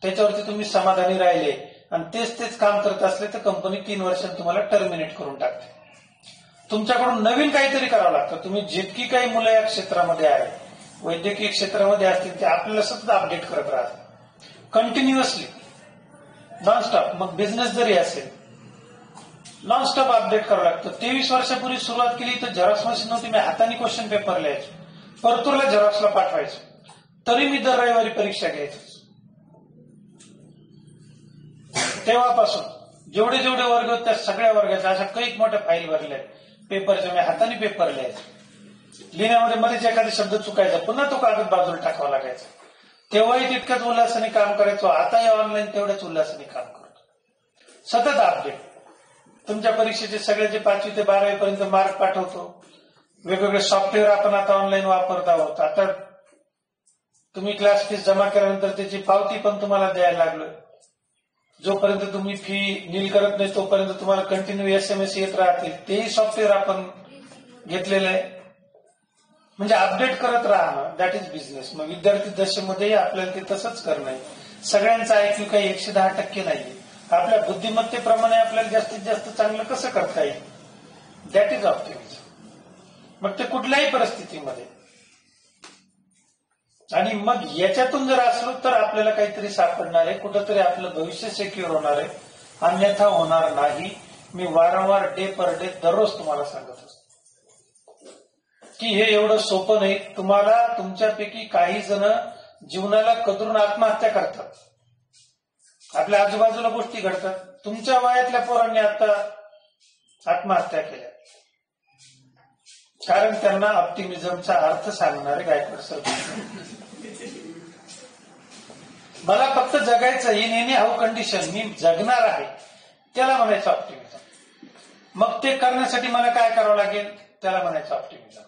S1: त्याच्यावरती तुम्ही समाधानी राहिले आणि तेच काम करत असले तर कंपनी 3 वर्षांत तुम्हाला टर्मिनेट करून टाकते. तुमच्याकडून नवीन काहीतरी करावं लागतं. तुम्ही जितकी काही मुलं या क्षेत्रामध्ये आहे, वैद्यकीय क्षेत्रामध्ये असतील, ते आपल्याला सतत अपडेट करत राहतात कंटिन्युअसली, नॉनस्टॉप. मग बिझनेस जरी असेल, नॉनस्टॉप अपडेट करावं लागतं. 23 वर्षापूर्वी सुरुवात केली तर झेरॉक्स मशीन नव्हती. मी हाताने क्वेश्चन पेपर लिहायचो, परतूरला झेरॉक्सला पाठवायचो, तरी मी दर रविवारी परीक्षा घ्यायचो. तेव्हापासून जेवढे वर्ग होते त्या सगळ्या वर्गाच्या अशा कैक मोठ्या फाईल भरल्या पेपरच्या. मी हाताने पेपर लिहायचो. लिहिण्यामध्ये मध्येच एखादा शब्द चुकायचा, पुन्हा तो कागद बाजूला टाकावा लागायचा. तेव्हाही तितक्याच उल्हासाने काम करायचो. आताही ऑनलाईन तेवढ्याच उल्हासाने काम करतो. सतत अपडेट. तुमच्या परीक्षेचे सगळे जे 5वी ते 12वी पर्यंत मार्क पाठवतो. वेगवेगळे सॉफ्टवेअर आपण आता ऑनलाईन वापरत आहोत. आता तुम्ही क्लास फीस जमा केल्यानंतर त्याची पावती पण तुम्हाला द्यायला लागलोय. जोपर्यंत तुम्ही फी नील करत नाही तोपर्यंत तुम्हाला कंटिन्यू SMS येत राहतील. तेही सॉफ्टवेअर आपण घेतलेलं आहे. म्हणजे अपडेट करत राहणं, दॅट इज बिझनेस. मग विद्यार्थी दशेमध्येही आपल्याला ते तसंच करणं आहे. सगळ्यांचा IQ काही 110% नाहीये. आपल्या बुद्धिमत्तेप्रमाणे आपल्याला जास्तीत जास्त चांगलं कसं करता येईल, दॅट इज ऑप्टिमिझम. मग ते कुठल्याही परिस्थितीमध्ये. आणि मग याच्यातून जर असलो तर आपल्याला काहीतरी सापडणार आहे, कुठंतरी आपलं भविष्य सिक्युअर होणार आहे, अन्यथा होणार नाही. मी वारंवार डे पर डे दररोज तुम्हाला सांगत असतो की हे एवढं सोपं नाही. तुम्हाला तुमच्यापैकी काही जण जीवनाला कदरून आत्महत्या करतात. आपल्या आजूबाजूला गोष्टी घडतात. तुमच्या वयातल्या पोरांनी आता आत्महत्या केल्या, कारण त्यांना ऑप्टिमिझमचा अर्थ सांगणारे गायकवाड सर. मला फक्त जगायचं, इन एनी हाऊ कंडिशन, मी जगणार आहे, त्याला म्हणायचं ऑप्टिमिझम. मग ते करण्यासाठी मला काय करावं लागेल, त्याला म्हणायचं ऑप्टिमिझम.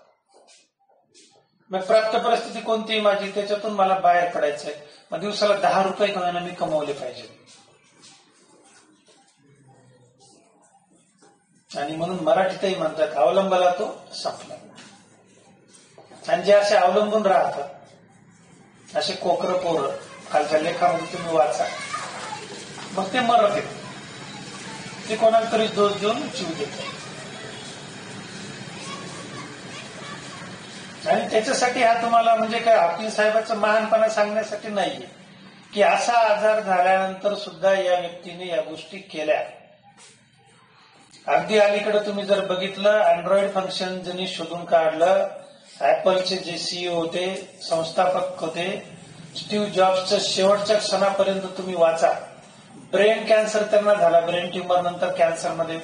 S1: मग प्राप्त परिस्थिती कोणतीही माझी, त्याच्यातून मला बाहेर पडायचंय. मग दिवसाला 10 रुपये का मी कमवले पाहिजे. आणि म्हणून मराठीतही म्हणतात, अवलंबला तो संपला. आणि जे असे अवलंबून राहतात, असे कोकरं पोरं, खालच्या लेखामध्ये तुम्ही वाचा, मग ते मरत येत. ते कोणाला तरी दोष देऊन जीव देतात. आणि त्याच्यासाठी हा तुम्हाला म्हणजे काय हाफिज साहेबांचं महानपणा सांगण्यासाठी नाहीये की असा आजार झाल्यानंतर सुद्धा या व्यक्तीने या गोष्टी केल्या. अगदी अलीकडे तुम्ही जर बघितलं, अँड्रॉइड फंक्शन ज्यांनी शोधून काढलं, ऍपलचे जे CEO होते, संस्थापक होते, स्टीव्ह जॉब्सच्या शेवटच्या क्षणापर्यंत तुम्ही वाचा. ब्रेन कॅन्सर त्यांना झाला, ब्रेन ट्युमर नंतर कॅन्सरमध्ये,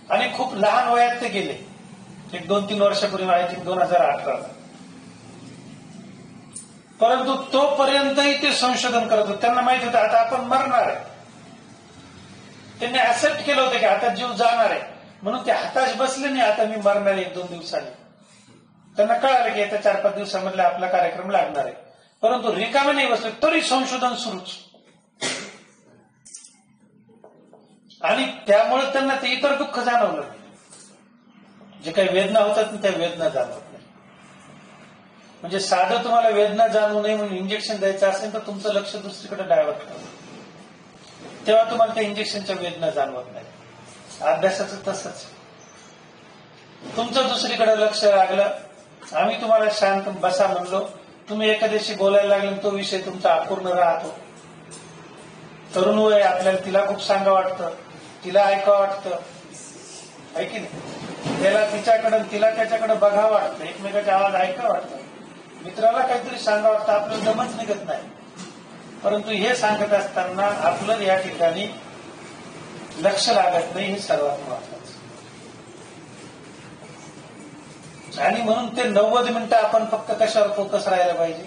S1: आणि खूप लहान वयात ते गेले. 1-2-3 वर्षापूर्वी, आय थिंक 2018. परंतु तोपर्यंतही ते संशोधन करत होते. त्यांना माहित होतं आता आपण मरणार आहे. त्यांनी ऍक्सेप्ट केलं होतं की आता जीव जाणार आहे, म्हणून ते हताश बसले नाही, आता मी मरणार आहे 1-2 दिवसांनी. त्यांना कळालं की आता 4-5 दिवसांमधला आपला कार्यक्रम लागणार आहे. परंतु रिकामे नाही बसले, तरी संशोधन सुरूच. आणि त्यामुळे त्यांना ते इतर दुःख जाणवलं. जे काही वेदना होतात त्या वेदना जाणवत नाही. म्हणजे साधं तुम्हाला वेदना जाणू नये म्हणून इंजेक्शन द्यायचं असेल तर तुमचं लक्ष दुसरीकडे डायव्हर्ट करतं, तेव्हा तुम्हाला त्या इंजेक्शनच्या वेदना जाणवत नाही. अभ्यासाचं तसंच, तुमचं दुसरीकडे लक्ष लागलं, आम्ही तुम्हाला शांत बसा म्हणलो, तुम्ही एखाद्याशी बोलायला लागले, तो विषय तुमचा अपूर्ण राहतो. तरुण वय, आपल्याला तिला खूप सांगा वाटतं, तिला ऐका वाटतं, आहे की नाही, त्याला तिच्याकडं तिला त्याच्याकडे बघा वाटतं, एकमेकाचे आवाज ऐका वाटतं, मित्राला काहीतरी सांगा वाटतं, आपलं दमच निघत नाही. परंतु हे सांगत असताना आपलं या ठिकाणी लक्ष लागत नाही, हे सर्वात महत्वाचं. आणि म्हणून ते 90 मिनिटं आपण फक्त कशावर फोकस राहायला पाहिजे,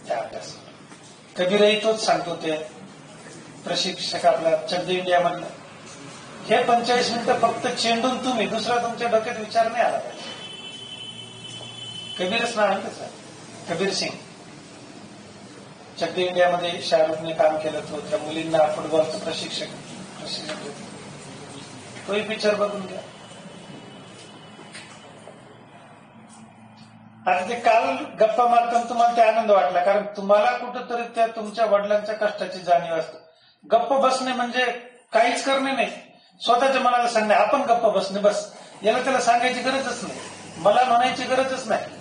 S1: त्या अभ्यासावर. कबीरही तोच सांगतो, ते प्रशिक्षक आपला चड्डी इंडिया मधला, हे 45 मिनिटं फक्त चेंडून तुम्ही, दुसरा तुमच्या डोक्यात विचार नाही आला पाहिजे. कबीरच नाव आहे त्याचं, कबीर सिंग. चड्डी इंडियामध्ये शाहरुखने काम केलं, तो त्या मुलींना फुटबॉलचं प्रशिक्षक तोही पिक्चर बघून घ्या. आता ते काल गप्पा मारताना तुम्हाला ते आनंद वाटला, कारण तुम्हाला कुठंतरी त्या तुमच्या वडिलांच्या कष्टाची जाणीव असते. गप्प बसणे म्हणजे काहीच करणे नाही, स्वतःच्या मनाला सांगणे, आपण गप्प बसणे बस, याला त्याला सांगायची गरजच नाही, मला म्हणायची गरजच नाही.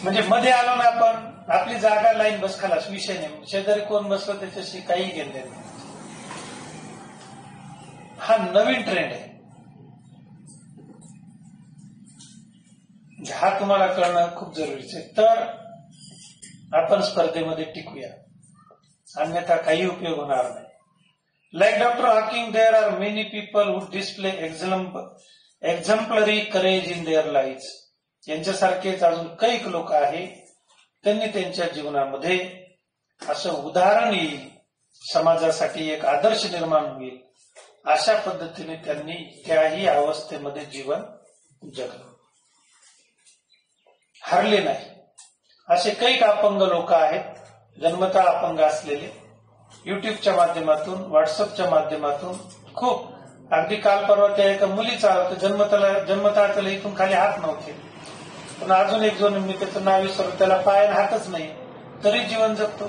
S1: म्हणजे मध्ये आलो ना आपण, आपली जागा लाईन बस, खलास, विषय नाही, शेजारी कोण बसलं त्याच्याशी काही घेणं नाही. हा नवीन ट्रेंड आहे, हा तुम्हाला कळणं खूप जरुरीचं आहे. तर आपण स्पर्धेमध्ये टिकूया, अन्यथा काही उपयोग होणार नाही. Like doctor Hawking, there are many people who display exemplary courage in their live. यांच्यासारखेच अजून काही लोक आहेत, त्यांनी त्यांच्या जीवनामध्ये असं उदाहरण येईल, समाजासाठी एक आदर्श निर्माण होईल, अशा पद्धतीने त्यांनी त्याही अवस्थेमध्ये जीवन जगलं, हरले नाही. असे काही अपंग लोक आहेत, जन्मतः अपंग असलेले, युट्यूबच्या माध्यमातून, व्हॉट्सअपच्या माध्यमातून खूप, अगदी काल परवा त्या एका मुलीचा जन्मतः त्याला इथून खाली हात नव्हते, पण अजून एक जो मी त्याचं नाव विसरलो, त्याला पायाने हातच नाही, तरी जीवन जगतो.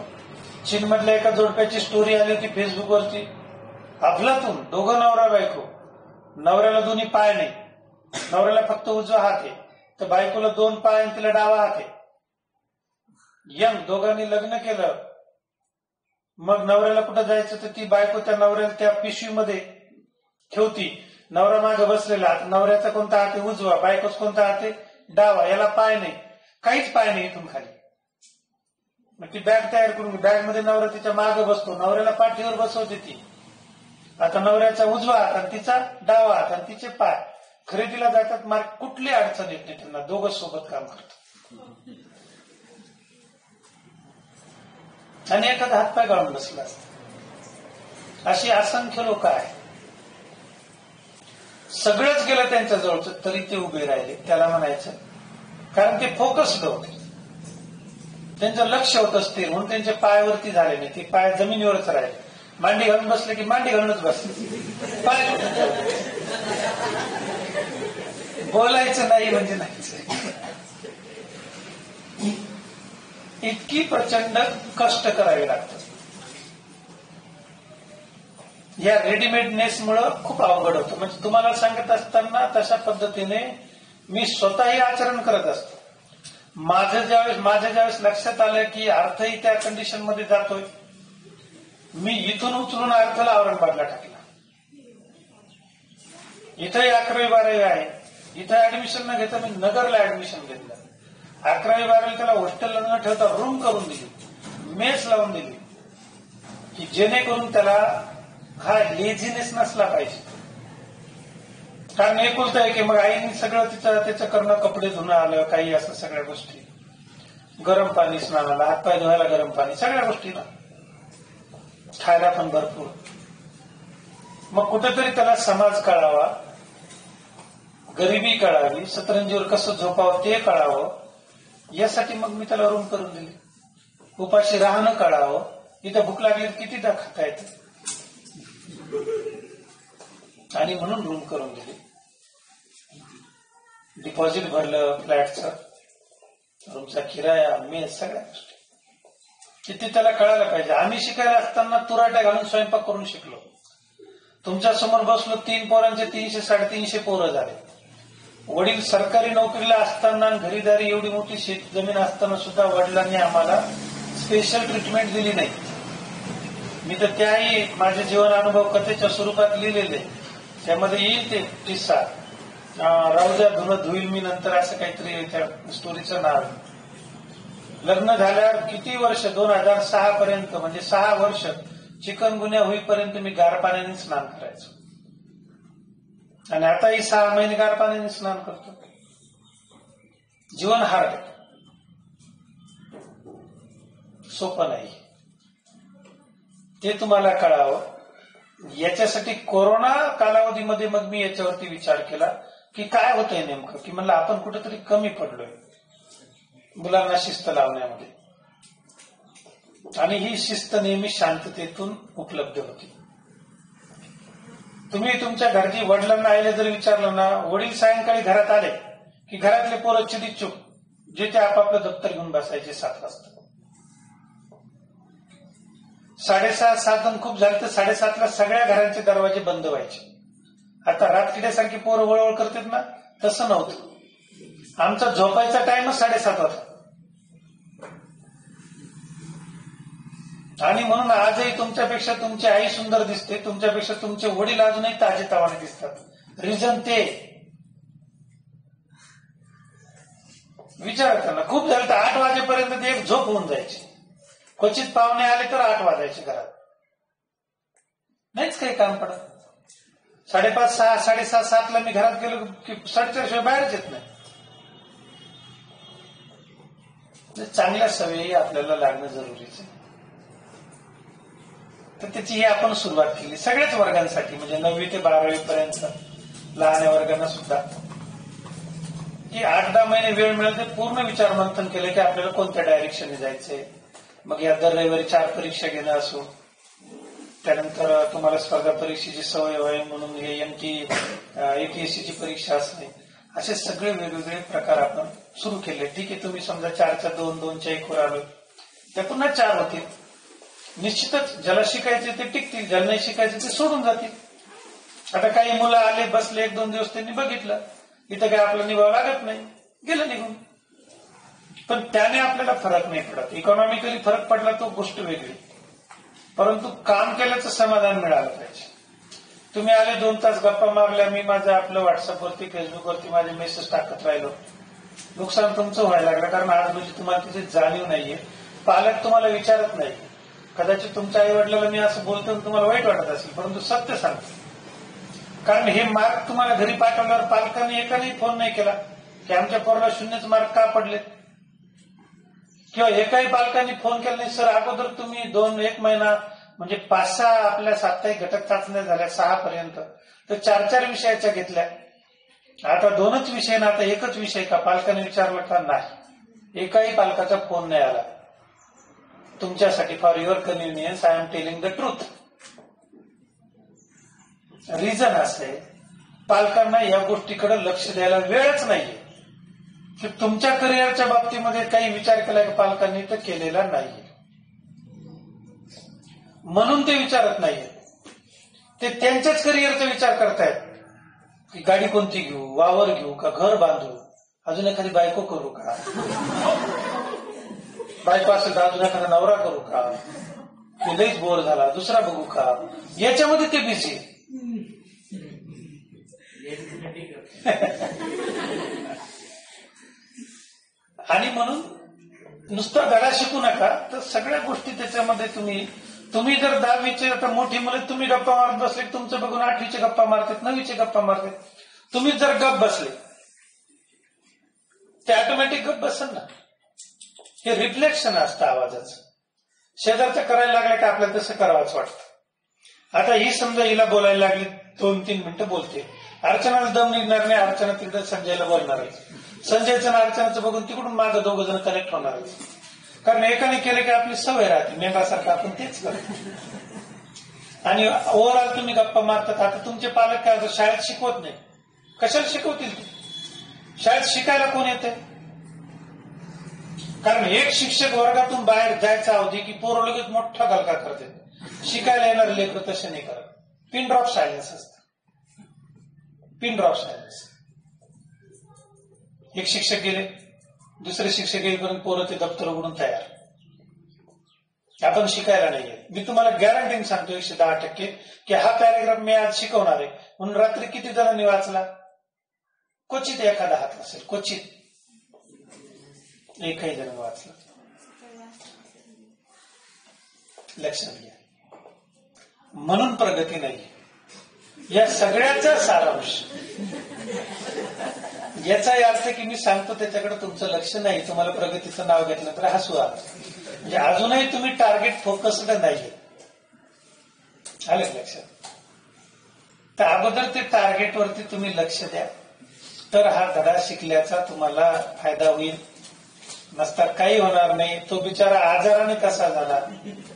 S1: चीनमधल्या एका जोडप्याची स्टोरी आली होती फेसबुकवरती, अफलातून, दोघं नवरा बायको, नवऱ्याला दोन्ही पाय नाही, नवऱ्याला फक्त उजवा हात आहे, तर बायकोला 2 पाय आणि तिला डावा हात आहे. यंग, दोघांनी लग्न केलं, मग नवऱ्याला कुठं जायचं तर ती बायको त्या नवऱ्याला त्या पिशवीमध्ये ठेवती, नवरा मागे बसलेला, नवऱ्याचा कोणता हात आहे उजवा, बायकोच कोणता हात आहे डावा, याला पाय नाही, काहीच पाय नाही इथून खाली. मग ती बॅग तयार करून, बॅग मध्ये नवरा तिच्या मागे बसतो, नवऱ्याला पाठीवर बसवते ती. आता नवऱ्याचा उजवा हात आणि तिचा डावा हात आणि तिचे पाय, खरेदीला जातात, मार्ग कुठली अडचण येत नाही त्यांना, दोघं सोबत काम करतात. आणि एखादा हातपाय गाळून बसला असत. अशी असंख्य लोक आहेत, सगळंच गेलं त्यांच्या जवळचं, तरी ते उभे राहिले, त्याला म्हणायचं, कारण ते फोकस्ड होते, त्यांचं लक्ष होत असते, म्हणून त्यांच्या पायावरती झाले नाही, ते पाय जमिनीवरच राहिले. मांडी घालून बसले की मांडी घालूनच बसले, पाय बोलायचं नाही म्हणजे नाहीच. इतकी प्रचंड कष्ट करावे लागतात. या रेडीमेडनेसमुळे खूप अवघड होतं. म्हणजे तुम्हाला सांगत असताना तशा पद्धतीने मी स्वतःही आचरण करत असतो. माझ्या ज्यावेळेस लक्षात आलं की अर्थही त्या कंडिशन मध्ये जातोय, मी इथून उचलून अर्थला औरंगाबादला टाकला. इथंही 11वी 12वी आहे, इथं ऍडमिशन न घेता मी नगरला ऍडमिशन घेतलं. 11वी 12वी त्याला हॉस्टेलला न ठेवता रूम करून दिली, मेस लावून दिली, की जेणेकरून त्याला हा लेझीनेस नसला पाहिजे. कारण एकुलता आहे की मग आईने सगळं त्याचं करणं, कपडे धुणं आलं, काही असं सगळ्या गोष्टी, गरम पाणी स्नानाला, हातपाय धुवायला गरम पाणी, सगळ्या गोष्टी ना, खायला पण भरपूर. मग कुठेतरी त्याला समाज कळावा, गरिबी कळावी, सतरंजीवर कसं झोपावं ते कळावं, यासाठी मग मी त्याला रूम करून दिली. उपाशी राहणं कळावं, इथं भूक लागली किती खाता येतं, आणि म्हणून रूम करून दिली. डिपॉझिट भरलं फ्लॅटचं, रूमचा किराया, मेस, सगळ्या गोष्टी किती त्याला कळायला पाहिजे. आम्ही शिकायला असताना तुराट्या घालून स्वयंपाक करून शिकलो. तुमच्या समोर बसलो, 3 पोरांचे 300-350 पोरं झाले. वडील सरकारी नोकरीला असताना, घरीदारी एवढी मोठी शेत जमीन असताना सुद्धा वडिलांनी आम्हाला स्पेशल ट्रीटमेंट दिली नाही. मी तर त्याही माझे जीवन अनुभव कथेच्या स्वरूपात लिहिलेले, त्यामध्ये येईल ते किस्सा. राहू द्या धुणं धुईल मी नंतर, असं काहीतरी त्या स्टोरीचं नाव. लग्न झाल्यावर किती वर्ष, 2006 पर्यंत, म्हणजे 6 वर्ष चिकनगुन्या होईपर्यंत मी गार पाण्याने स्नान करायचो. आणि आताही 6 महिने गार पाण्याने स्नान करतो. जीवन हार्ड, सोपं नाही, ते तुम्हाला कळावं. याच्यासाठी कोरोना कालावधीमध्ये मग मी याच्यावरती विचार केला की काय होतंय नेमकं, की म्हणलं आपण कुठेतरी कमी पडलोय मुलांना शिस्त लावण्यामध्ये. आणि ही शिस्त नेहमी शांततेतून उपलब्ध होती. तुम्ही तुमच्या घरची वडिलांना आईला जर विचारलं ना, वडील सायंकाळी घरात आले की घरातले पोरं चिडीचूप जे ते आपापलं दप्तर घेऊन बसायचे 7 वाजता. 6:30-7 खूप झाले तर 7:30ला सगळ्या घरांचे दरवाजे बंद व्हायचे. आता रातकिड्यासारखी पोरं वळवळ करतात ना, तसं नव्हतं. आमचा झोपायचा टाइमच 7:30 होता. आणि म्हणून आजही तुमच्यापेक्षा तुमची आई सुंदर दिसते, तुमच्यापेक्षा तुमचे वडील अजूनही ताजेतवाने दिसतात. रिझन ते विचार करा. खूप झालं तर 8 वाजेपर्यंत एक झोप होऊन जायची. क्वचित पाहुणे आले तर 8 वाजायचे. घरात नाहीच काही काम पडत. 5:30, 6, 7:30, 7ला मी घरात गेलो की 4:30 शिवाय बाहेरच येत नाही. चांगल्या सवयी आपल्याला लागणं जरुरीचं आहे. तर त्याची आपण सुरुवात केली सगळ्याच वर्गांसाठी, म्हणजे 9वी ते 12वी पर्यंत लहान वर्गांना सुद्धा, की 8-10 महिने वेळ मिळेल तर पूर्ण विचार मंथन केलं की आपल्याला कोणत्या डायरेक्शनने जायचंय. मग या दर रविवारी 4 परीक्षा घेणं असो, त्यानंतर तुम्हाला स्पर्धा परीक्षेची सवय व्हावी म्हणून हे APSCची परीक्षा असणे, असे सगळे वेगवेगळे प्रकार आपण सुरू केले. ठीक आहे, तुम्ही समजा 4च्या 2, 2च्या 1 वर आलो, त्या पुन्हा 4 होतील. निश्चितच ज्याला शिकायचे ते टिकतील, ज्याला नाही शिकायचे ते सोडून जातील. आता काही मुलं आले, बसले, 1-2 दिवस त्यांनी बघितलं इथं काय आपलं निभाव लागत नाही, गेलं निघून. पण त्याने आपल्याला फरक नाही पडत. इकॉनॉमिकली फरक पडला तो गोष्ट वेगळी, परंतु काम केल्याचं समाधान मिळालं पाहिजे. तुम्ही आले 2 तास गप्पा मारल्या, मी माझं आपलं व्हॉट्सअपवरती फेसबुकवरती माझे मेसेज टाकत राहिलो, नुकसान तुमचं व्हायला लागलं. कारण आज म्हणजे तुम्हाला तिथे जाणीव नाहीये. पालक तुम्हाला विचारत नाही. कदाचित तुमच्या आई वडिलांना मी असं बोलतो तुम्हाला वाईट वाटत असेल, परंतु सत्य सांगतो. कारण हे मार्क तुम्हाला घरी पाठवल्यावर पालकांनी एकाने फोन नाही केला की आमच्या पोराला 0च मार्क का पडले, किंवा एकाही पालकांनी फोन केला नाही, सर अगोदर तुम्ही 1 महिना म्हणजे 5-6 आपल्या साप्ताहिक घटक चाचण्या झाल्या 6 पर्यंत, तर 4-4 विषयाच्या घेतल्या. आता 2च विषय ना, आता 1च विषय का, पालकांनी विचारलं का? नाही. एकाही पालकाचा फोन नाही आला. तुमच्यासाठी, for your convenience I am telling the truth. Reason असं आहे, पालकांना या गोष्टीकडे लक्ष द्यायला वेळच नाहीये. की तुमच्या करिअरच्या बाबतीमध्ये काही विचार केला की पालकांनी तर केलेला नाहीये, म्हणून ते विचारत नाहीये. ते त्यांच्याच करिअरचा विचार करतायत की गाडी कोणती घेऊ, वावर घेऊ का, घर बांधू, अजून एखादी बायको करू का, बायको असेल तर अजून एखादा नवरा करू का, की लईच बोर झाला दुसरा बघू का, याच्यामध्ये ते बिझी. आणि म्हणून नुसता धडा शिकू नका, तर सगळ्या गोष्टी त्याच्यामध्ये तुम्ही जर 10वीचे, आता मोठी मुलं तुम्ही गप्पा मारत बसले, तुमचं बघून 8वीचे गप्पा मारतात, 9वीचे गप्पा मारतात. तुम्ही जर गप बसले ते ऑटोमॅटिक गप बसन ना. हे रिफ्लेक्शन असतं आवाजाचं. शेजारचं करायला लागलं की आपल्याला तसं करावंच वाटतं. आता ही समजा हिला बोलायला लागली, 2-3 मिनिटं बोलते, अर्चनाला दम निघणार नाही, अर्चना तिकडे संजयला बोलणार आहे, संजयचं आणि अर्चनाचं बघून तिकडून मागं 2 जण कनेक्ट होणार आहे. कारण एकाने केलं की आपली सवय राहते, मेंढरासारखं आपण तेच करतो. आणि ओव्हरऑल तुम्ही गप्पा मारतात. आता तुमचे पालक काय शाळेत शिकवत नाही, कशाला शिकवतील ते? शाळेत शिकायला कोण येते? कारण एक शिक्षक वर्गातून बाहेर जायचा अवधी की पोरं लगेच मोठा गलका करते. शिकायला येणार लेकर तसे नाही करत. पिन ड्रॉप सायलेन्स असतं. Pin drop silence. एक शिक्षक गेले, दुसरे शिक्षक येईपर्यंत पोरं ते दप्तर उघडून तयार. आपण शिकायला नाहीये. मी तुम्हाला गॅरंटीने सांगतो 110% की हा पॅरेग्राफ मी आज शिकवणार आहे म्हणून रात्री किती जणांनी वाचला? क्वचित एखादा हात असेल, क्वचित एकही जण वाचला. लक्षात घ्या. म्हणून प्रगती नाही. या सगळ्याचा सारांश. याचा अर्थ की मी सांगतो त्याच्याकडे तुमचं लक्ष नाही. तुम्हाला प्रगतीचं नाव घेतलं तर हसू आलं. म्हणजे अजूनही तुम्ही टार्गेट फोकस्ड नाहीये. आलं लक्षात? तर अगोदर ते टार्गेटवरती तुम्ही लक्ष द्या, तर हा धडा शिकल्याचा तुम्हाला फायदा होईल. नसता काही होणार नाही. तो बिचारा आजाराने कसा झाला,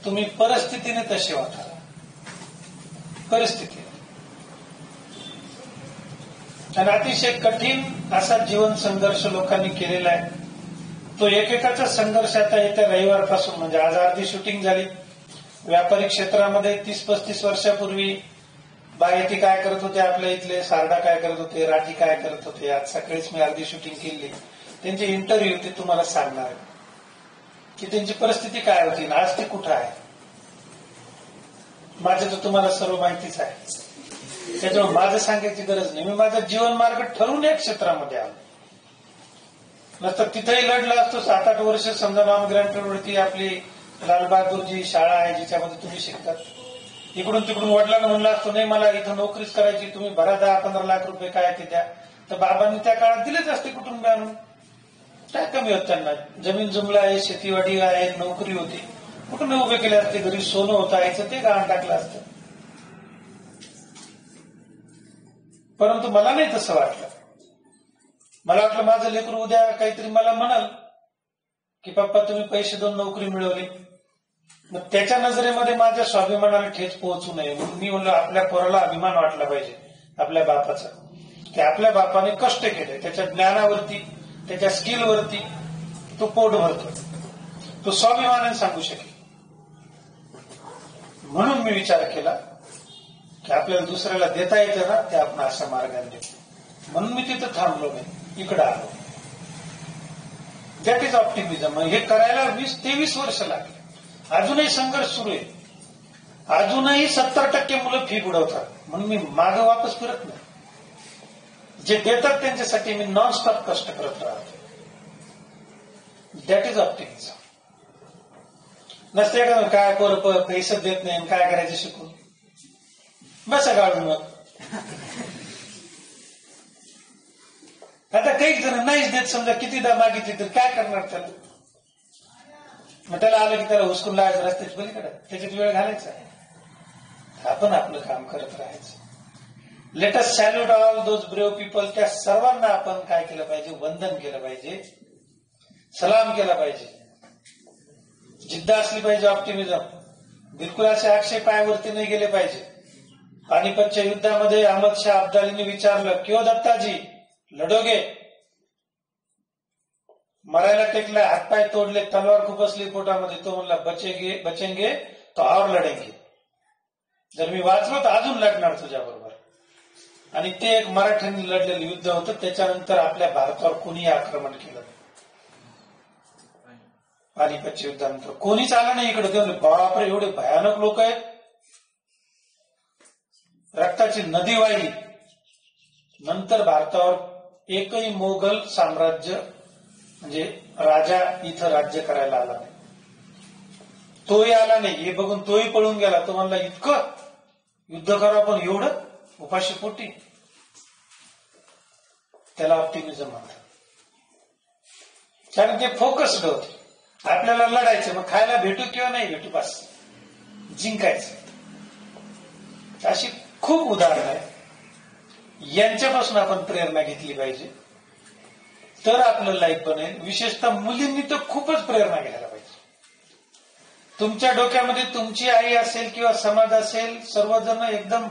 S1: तुम्ही परिस्थितीने तसे होता. परिस्थिती आणि अतिशय कठीण असा जीवन संघर्ष लोकांनी केलेला आहे. तो एकेकाचा संघर्ष आता येत्या रविवारपासून, म्हणजे आज अर्धी शूटिंग झाली. व्यापारी क्षेत्रामध्ये 30-35 वर्षापूर्वी बायती काय करत होते, आपल्या इथले सारडा काय करत होते, राठी काय करत होते. आज सकाळीच मी अर्धी शूटिंग केली. त्यांचे इंटरव्ह्यू ते तुम्हाला सांगणार आहे की त्यांची परिस्थिती काय होती आणि आज ते कुठं आहे. माझं तर तुम्हाला सर्व माहितीच आहे. त्याच्यामुळे माझं सांगायची गरज नाही. मी माझा जीवन मार्ग ठरवून या क्षेत्रामध्ये आलो. नंतर तिथेही लढला असतो. 7-8 वर्ष समजा नॉन ग्रँटेडवरती आपली लालबहादूरजी शाळा आहे जिच्यामध्ये तुम्ही शिकतात. इकडून तिकडून वडिलांना म्हणलं असतो नाही मला इथं नोकरीच करायची, तुम्ही भरा 10-15 लाख रुपये काय ते द्या. तर बाबांनी त्या काळात दिलेच असते कुटुंब आणून. काय कमी होत त्यांना? जमीन जुमला आहे, शेतीवाडी आहे, नोकरी होती. कुठून उभे केले असते? घरी सोनं होतं यायचं ते गहाण टाकलं असतं. परंतु मला नाही तसं वाटलं. मला वाटलं माझं लेकरू उद्या काहीतरी मला म्हणाल की पप्पा तुम्ही पैसे देऊन नोकरी मिळवली. मग त्याच्या नजरेमध्ये माझ्या स्वाभिमानाला ठेच पोहोचू नये म्हणून मी म्हणलो आपल्या पोराला अभिमान वाटला पाहिजे आपल्या बापाचा, की आपल्या बापाने कष्ट केले. त्याच्या ज्ञानावरती, त्याच्या स्किलवरती तो पोट भरतो. तो स्वाभिमानाने सांगू शकेल. म्हणून मी विचार केला की आपल्याला दुसऱ्याला देता येतं ना, ते आपण अशा मार्गाने देतो. म्हणून मी तिथं थांबलो नाही, इकडं आलो. That is optimism. हे करायला 20-23 वर्ष लागले. अजूनही संघर्ष सुरू आहे. अजूनही 70% मुलं फी बुडवतात. म्हणून मी मागं वापस फिरत नाही. जे देतात त्यांच्यासाठी मी नॉनस्टॉप कष्ट करत राहतो. That is optimism. नसते का काय पोरं पैसे देत नाही काय करायचं शिकून बसा गाडून. मग आता काही जण नाहीच देत, समजा कितीदा मागितली तर काय करणार त्याला? मग त्याला आलं की त्याला हुसकून लावायचं रस्त्याची पलीकडे, त्याच्यात वेळ घालायचा. आपण आपलं काम करत राहायचं. Let us salute all those brave people. त्या सर्वांना आपण काय केलं पाहिजे? वंदन केलं पाहिजे, सलाम केला पाहिजे. जिद्द असली पाहिजे. ऑप्टिमिझम. बिलकुल असे आक्षेप पायावरती नाही गेले पाहिजे. पानिपतच्या युद्धामध्ये अहमद शाह अब्दालीने विचारलं क्यों दत्ताजी लढोगे? मरायला टेकला, हातपाय तोडले, तलवार खुपसली पोटामध्ये. तो म्हणला बचेंगे तो और लढेंगे. जर मी वाचलो तर अजून लढणार तुझ्या बरोबर. आणि ते एक मराठ्यांनी लढलेलं युद्ध होतं. त्याच्यानंतर आपल्या भारतावर कोणी आक्रमण केलं पानिपतच्या युद्धानंतर? कोणीच आलं नाही इकडे. ते बापरे एवढे भयानक लोक आहेत. रक्ताची नदी वाहिली. नंतर भारतावर एकही मोगल साम्राज्य म्हणजे राजा इथं राज्य करायला आला नाही. तोही आला नाही. हे बघून तोही पळून गेला. तो म्हणला इतकं युद्ध करू आपण एवढं उपाशी पोटी. त्याला ऑप्टिमिझम म्हणतात. कारण ते फोकस्ड होते. आपल्याला लढायचं, मग खायला भेटू किंवा नाही भेटू बस जिंकायचं. अशी खूप उदाहरणं आहे. यांच्यापासून आपण प्रेरणा घेतली पाहिजे, तर आपलं लाईफ बनेल. विशेषतः मुलींनी तर खूपच प्रेरणा घ्यायला पाहिजे. तुमच्या डोक्यामध्ये तुमची आई असेल किंवा समाज असेल, सर्वजण एकदम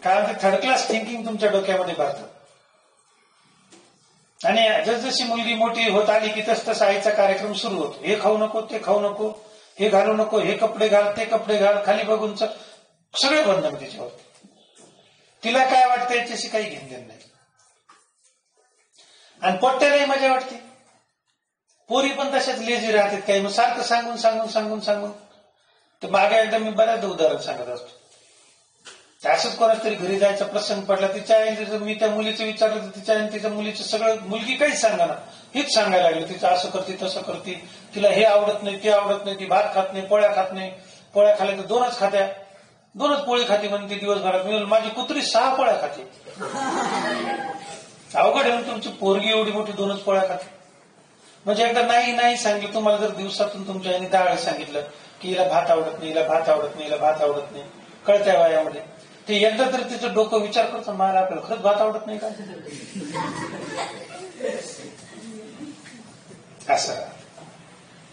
S1: काय म्हणते थर्ड क्लास थिंकिंग तुमच्या डोक्यामध्ये भरतात. आणि जसजशी मुलगी मोठी होत आली की तस आईचा कार्यक्रम सुरू होतो. हे खाऊ नको, ते खाऊ नको, हे घालू नको, हे कपडे घाल, ते कपडे घाल, खाली बघून सगळे बंधन तिच्यावरती. तिला काय वाटतं याच्याशी काही घेणं देणं नाही. आणि पोट्ट्यालाही मजा वाटते. पोरी पण तशाच लेझी राहतात काही, मग सारखं सांगून सांगून सांगून सांगून. तर मागे एकदा मी बऱ्याचदा उदाहरण सांगत असतो. असंच कोणाच तरी घरी जायचा प्रसंग पडला. तिच्या आईने मी त्या मुलीचं विचारलं तर तिच्या आईने तिच्या मुलीचं सगळं, मुलगी काहीच सांगा ना, हेच सांगायला लागली. तिचं असं करते तसं करते, तिला हे आवडत नाही, ते आवडत नाही, ती भात खात नाही, पोळ्या खात नाही, पोळ्या खाल्ल्या तर 2च खात्या, 2च पोळी खाते म्हणते दिवसभरात. मी माझी कुत्री 6 पोळ्या खाते. अवघड आहे तुमची पोरगी एवढी मोठी 2च पोळ्या खाते. म्हणजे एकदा नाही नाही सांगितलं. तुम्हाला जर दिवसातून तुमच्या आईने 10 वेळेस सांगितलं की हिला भात आवडत नाही, हिला भात आवडत नाही, हिला भात आवडत नाही, कळत्या वयामध्ये, ते एकदा तरी तिचं डोकं विचार करतं, मला आपल्याला खरंच भात आवडत नाही का असं.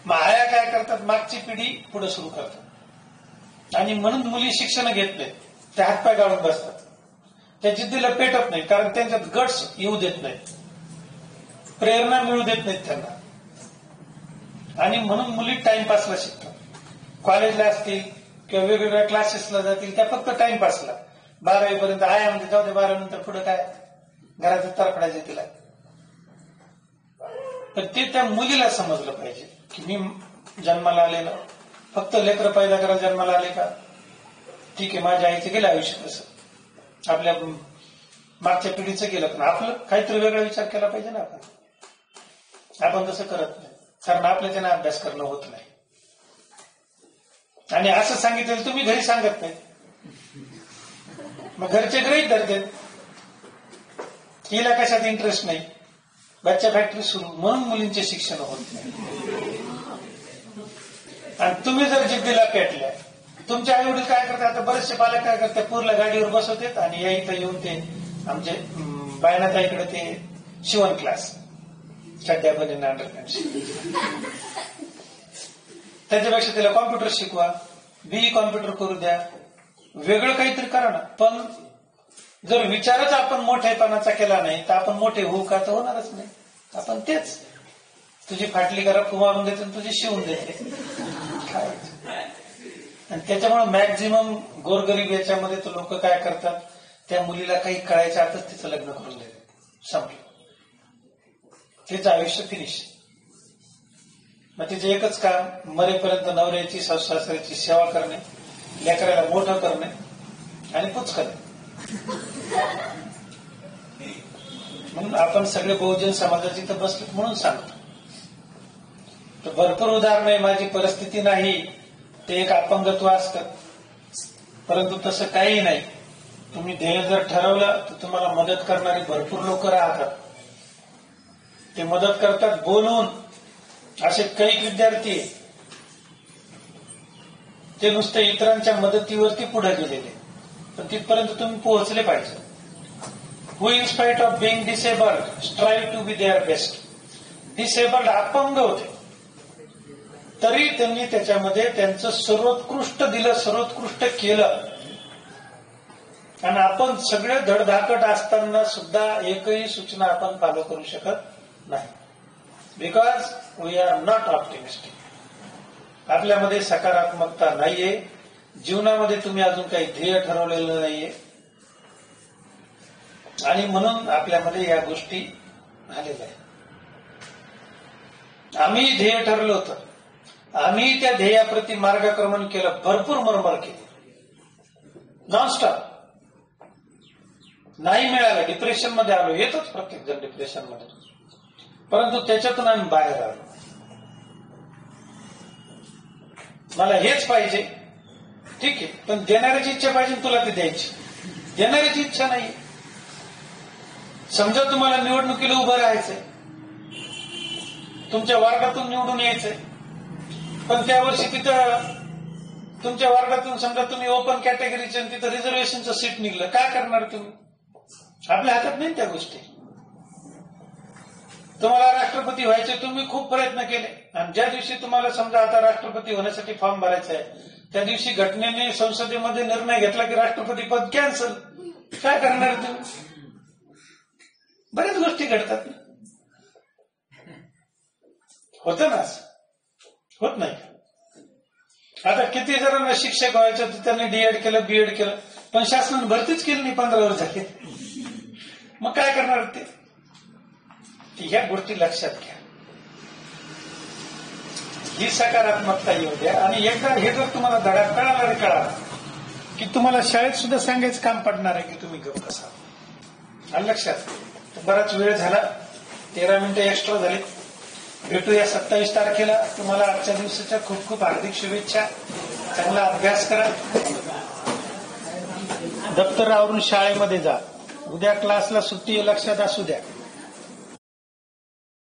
S1: मग आया काय करतात, मागची पिढी पुढे सुरू करतात. आणि म्हणून मुली शिक्षण घेत नाहीत, ते हातपाय गाळून बसतात. त्या जिद्दीला पेटत नाही, कारण त्यांच्यात गट्स येऊ देत नाहीत, प्रेरणा मिळू देत नाहीत त्यांना. आणि म्हणून मुली टाइमपासला शिकतात. कॉलेजला असतील किंवा वेगवेगळ्या क्लासेसला जातील, त्या फक्त टाइमपासला. 12वी पर्यंत आया म्हणजे जाऊ दे, 12वी नंतर पुढे काय घराचं तरफडायचे तिला. पण ते त्या मुलीला समजलं पाहिजे की मी जन्माला आले ना, फक्त लेकरं पैदा करायला जन्माला आले का, ठीक आहे माझ्या आईचं गेलं आयुष्य कसं, आपल्या मागच्या पिढीचं गेलं, पण आपलं काहीतरी वेगळा विचार केला पाहिजे ना. आपण तसं करत नाही, कारण आपल्या त्यांना अभ्यास करणं होत नाही. आणि असं सांगितलं तुम्ही घरी सांगत नाही, मग घरचे गृहीत धरतात, हिला कशात इंटरेस्ट नाही, बच्चा फॅक्टरी सुरू, म्हणून मुलींचे शिक्षण होत नाही. आणि तुम्ही जर जिद्दीला पेटल्या, तुमचे आई वडील काय करतात, आता बरेचसे पालक काय करतात, पूरला गाडीवर बसवतात आणि या इथं येऊन ते आमचे बायनाता इकडे ते शिवण क्लास, सध्या पण अंडरपॅन्ट, त्याच्यापेक्षा त्याला कॉम्प्युटर शिकवा, बीई कॉम्प्युटर करू द्या, वेगळं काहीतरी करा ना. पण जर विचारच आपण मोठेपणाचा केला नाही तर आपण मोठे होऊ का, तर होणारच नाही. आपण तेच, तुझी फाटली करा कुमारून देते, तुझी शिवून देते, आणि त्याच्यामुळे मॅक्झिमम गोरगरीब याच्यामध्ये तर लोक काय करतात, त्या मुलीला काही कळायच्या आतच तिचं लग्न करून देते, संपलं, तिचं आयुष्य फिनिश. मग तिचं एकच काम, मरेपर्यंत नवऱ्याची सासऱ्याची सेवा करणे, लेकराला मोठं करणे आणि पुच करणे. म्हणून आपण सगळे बहुजन समाजाची तर बसले म्हणून सांगतो. तर भरपूर उदाहरणं आहे. माझी परिस्थिती नाही ते एक अपंगत्व असतं, परंतु तसं काही नाही. तुम्ही ध्येय जर ठरवलं तर तुम्हाला मदत करणारी भरपूर लोक राहतात. ते मदत करतात बोलून. असे काही विद्यार्थी ते नुसते इतरांच्या मदतीवरती पुढे गेलेले, पण तिथपर्यंत तुम्ही पोहोचले पाहिजे. Who in spite of being disabled strive to be their best. Disabled अपंग होते तरी त्यांनी त्याच्यामध्ये त्यांचं सर्वोत्कृष्ट दिलं, सर्वोत्कृष्ट केलं. आणि आपण सगळे धडधाकट असताना सुद्धा एकही सूचना आपण फॉलो करू शकत नाही, because we are not optimistic. आपल्यामध्ये सकारात्मकता नाहीये. जीवनामध्ये तुम्ही अजून काही ध्येय ठरवलेलं नाहीये, आणि म्हणून आपल्यामध्ये या गोष्टी झालेल्या आहेत. आम्ही ध्येय ठरलं होतं, आम्ही त्या ध्येयाप्रती मार्गक्रमण केलं, भरपूर मरमर केली, नॉनस्टॉप. नाही मिळालं, डिप्रेशन मध्ये आलो, येतोच प्रत्येक जण डिप्रेशन मध्ये, परंतु त्याच्यातून आम्ही बाहेर आलो. मला हेच पाहिजे, ठीक आहे, पण देणाऱ्याची इच्छा पाहिजे, तुला ते द्यायची. देणाऱ्याची इच्छा नाही. समजा तुम्हाला निवडणुकीला उभं राहायचंय, तुमच्या वार्डातून निवडून यायचंय, पण त्या वर्षी तिथं तुमच्या वार्डातून समजा तुम्ही ओपन कॅटेगरीचे तिथं रिझर्वेशनचं सीट निघलं, काय करणार तुम्ही? आपल्या हातात नाही त्या गोष्टी. तुम्हाला राष्ट्रपती व्हायचे, तुम्ही खूप प्रयत्न केले, आणि ज्या दिवशी तुम्हाला समजा आता राष्ट्रपती होण्यासाठी फॉर्म भरायचा आहे, त्या दिवशी घटनेने संसदेमध्ये निर्णय घेतला की राष्ट्रपती पद कॅन्सल. काय करणार तुम्ही? बऱ्याच गोष्टी घडतात. होतं ना असं? होत नाही का? आता किती जणांना शिक्षक व्हायचं तर त्यांनी डीएड केलं, बीएड केलं, पण शासनाने भरतीच केली नाही, 15 वर्ष झाली. मग काय करणार ते? ह्या गोष्टी लक्षात घ्या. ही सकारात्मकता येऊ द्या. आणि एकदा हे जर तुम्हाला धडा कळाला रे कळाला की तुम्हाला शाळेत सुद्धा सांगायचं काम पडणार आहे की तुम्ही गप कसा. आलं लक्षात? बराच वेळ झाला, 13 मिनिटं एक्स्ट्रा झाली. भेटूया 27 तारखेला. तुम्हाला आजच्या दिवसाच्या खूप खूप हार्दिक शुभेच्छा. चांगला अभ्यास करा, दप्तर आवरून शाळेमध्ये जा. उद्या क्लासला सुट्टी लक्षात असू द्या.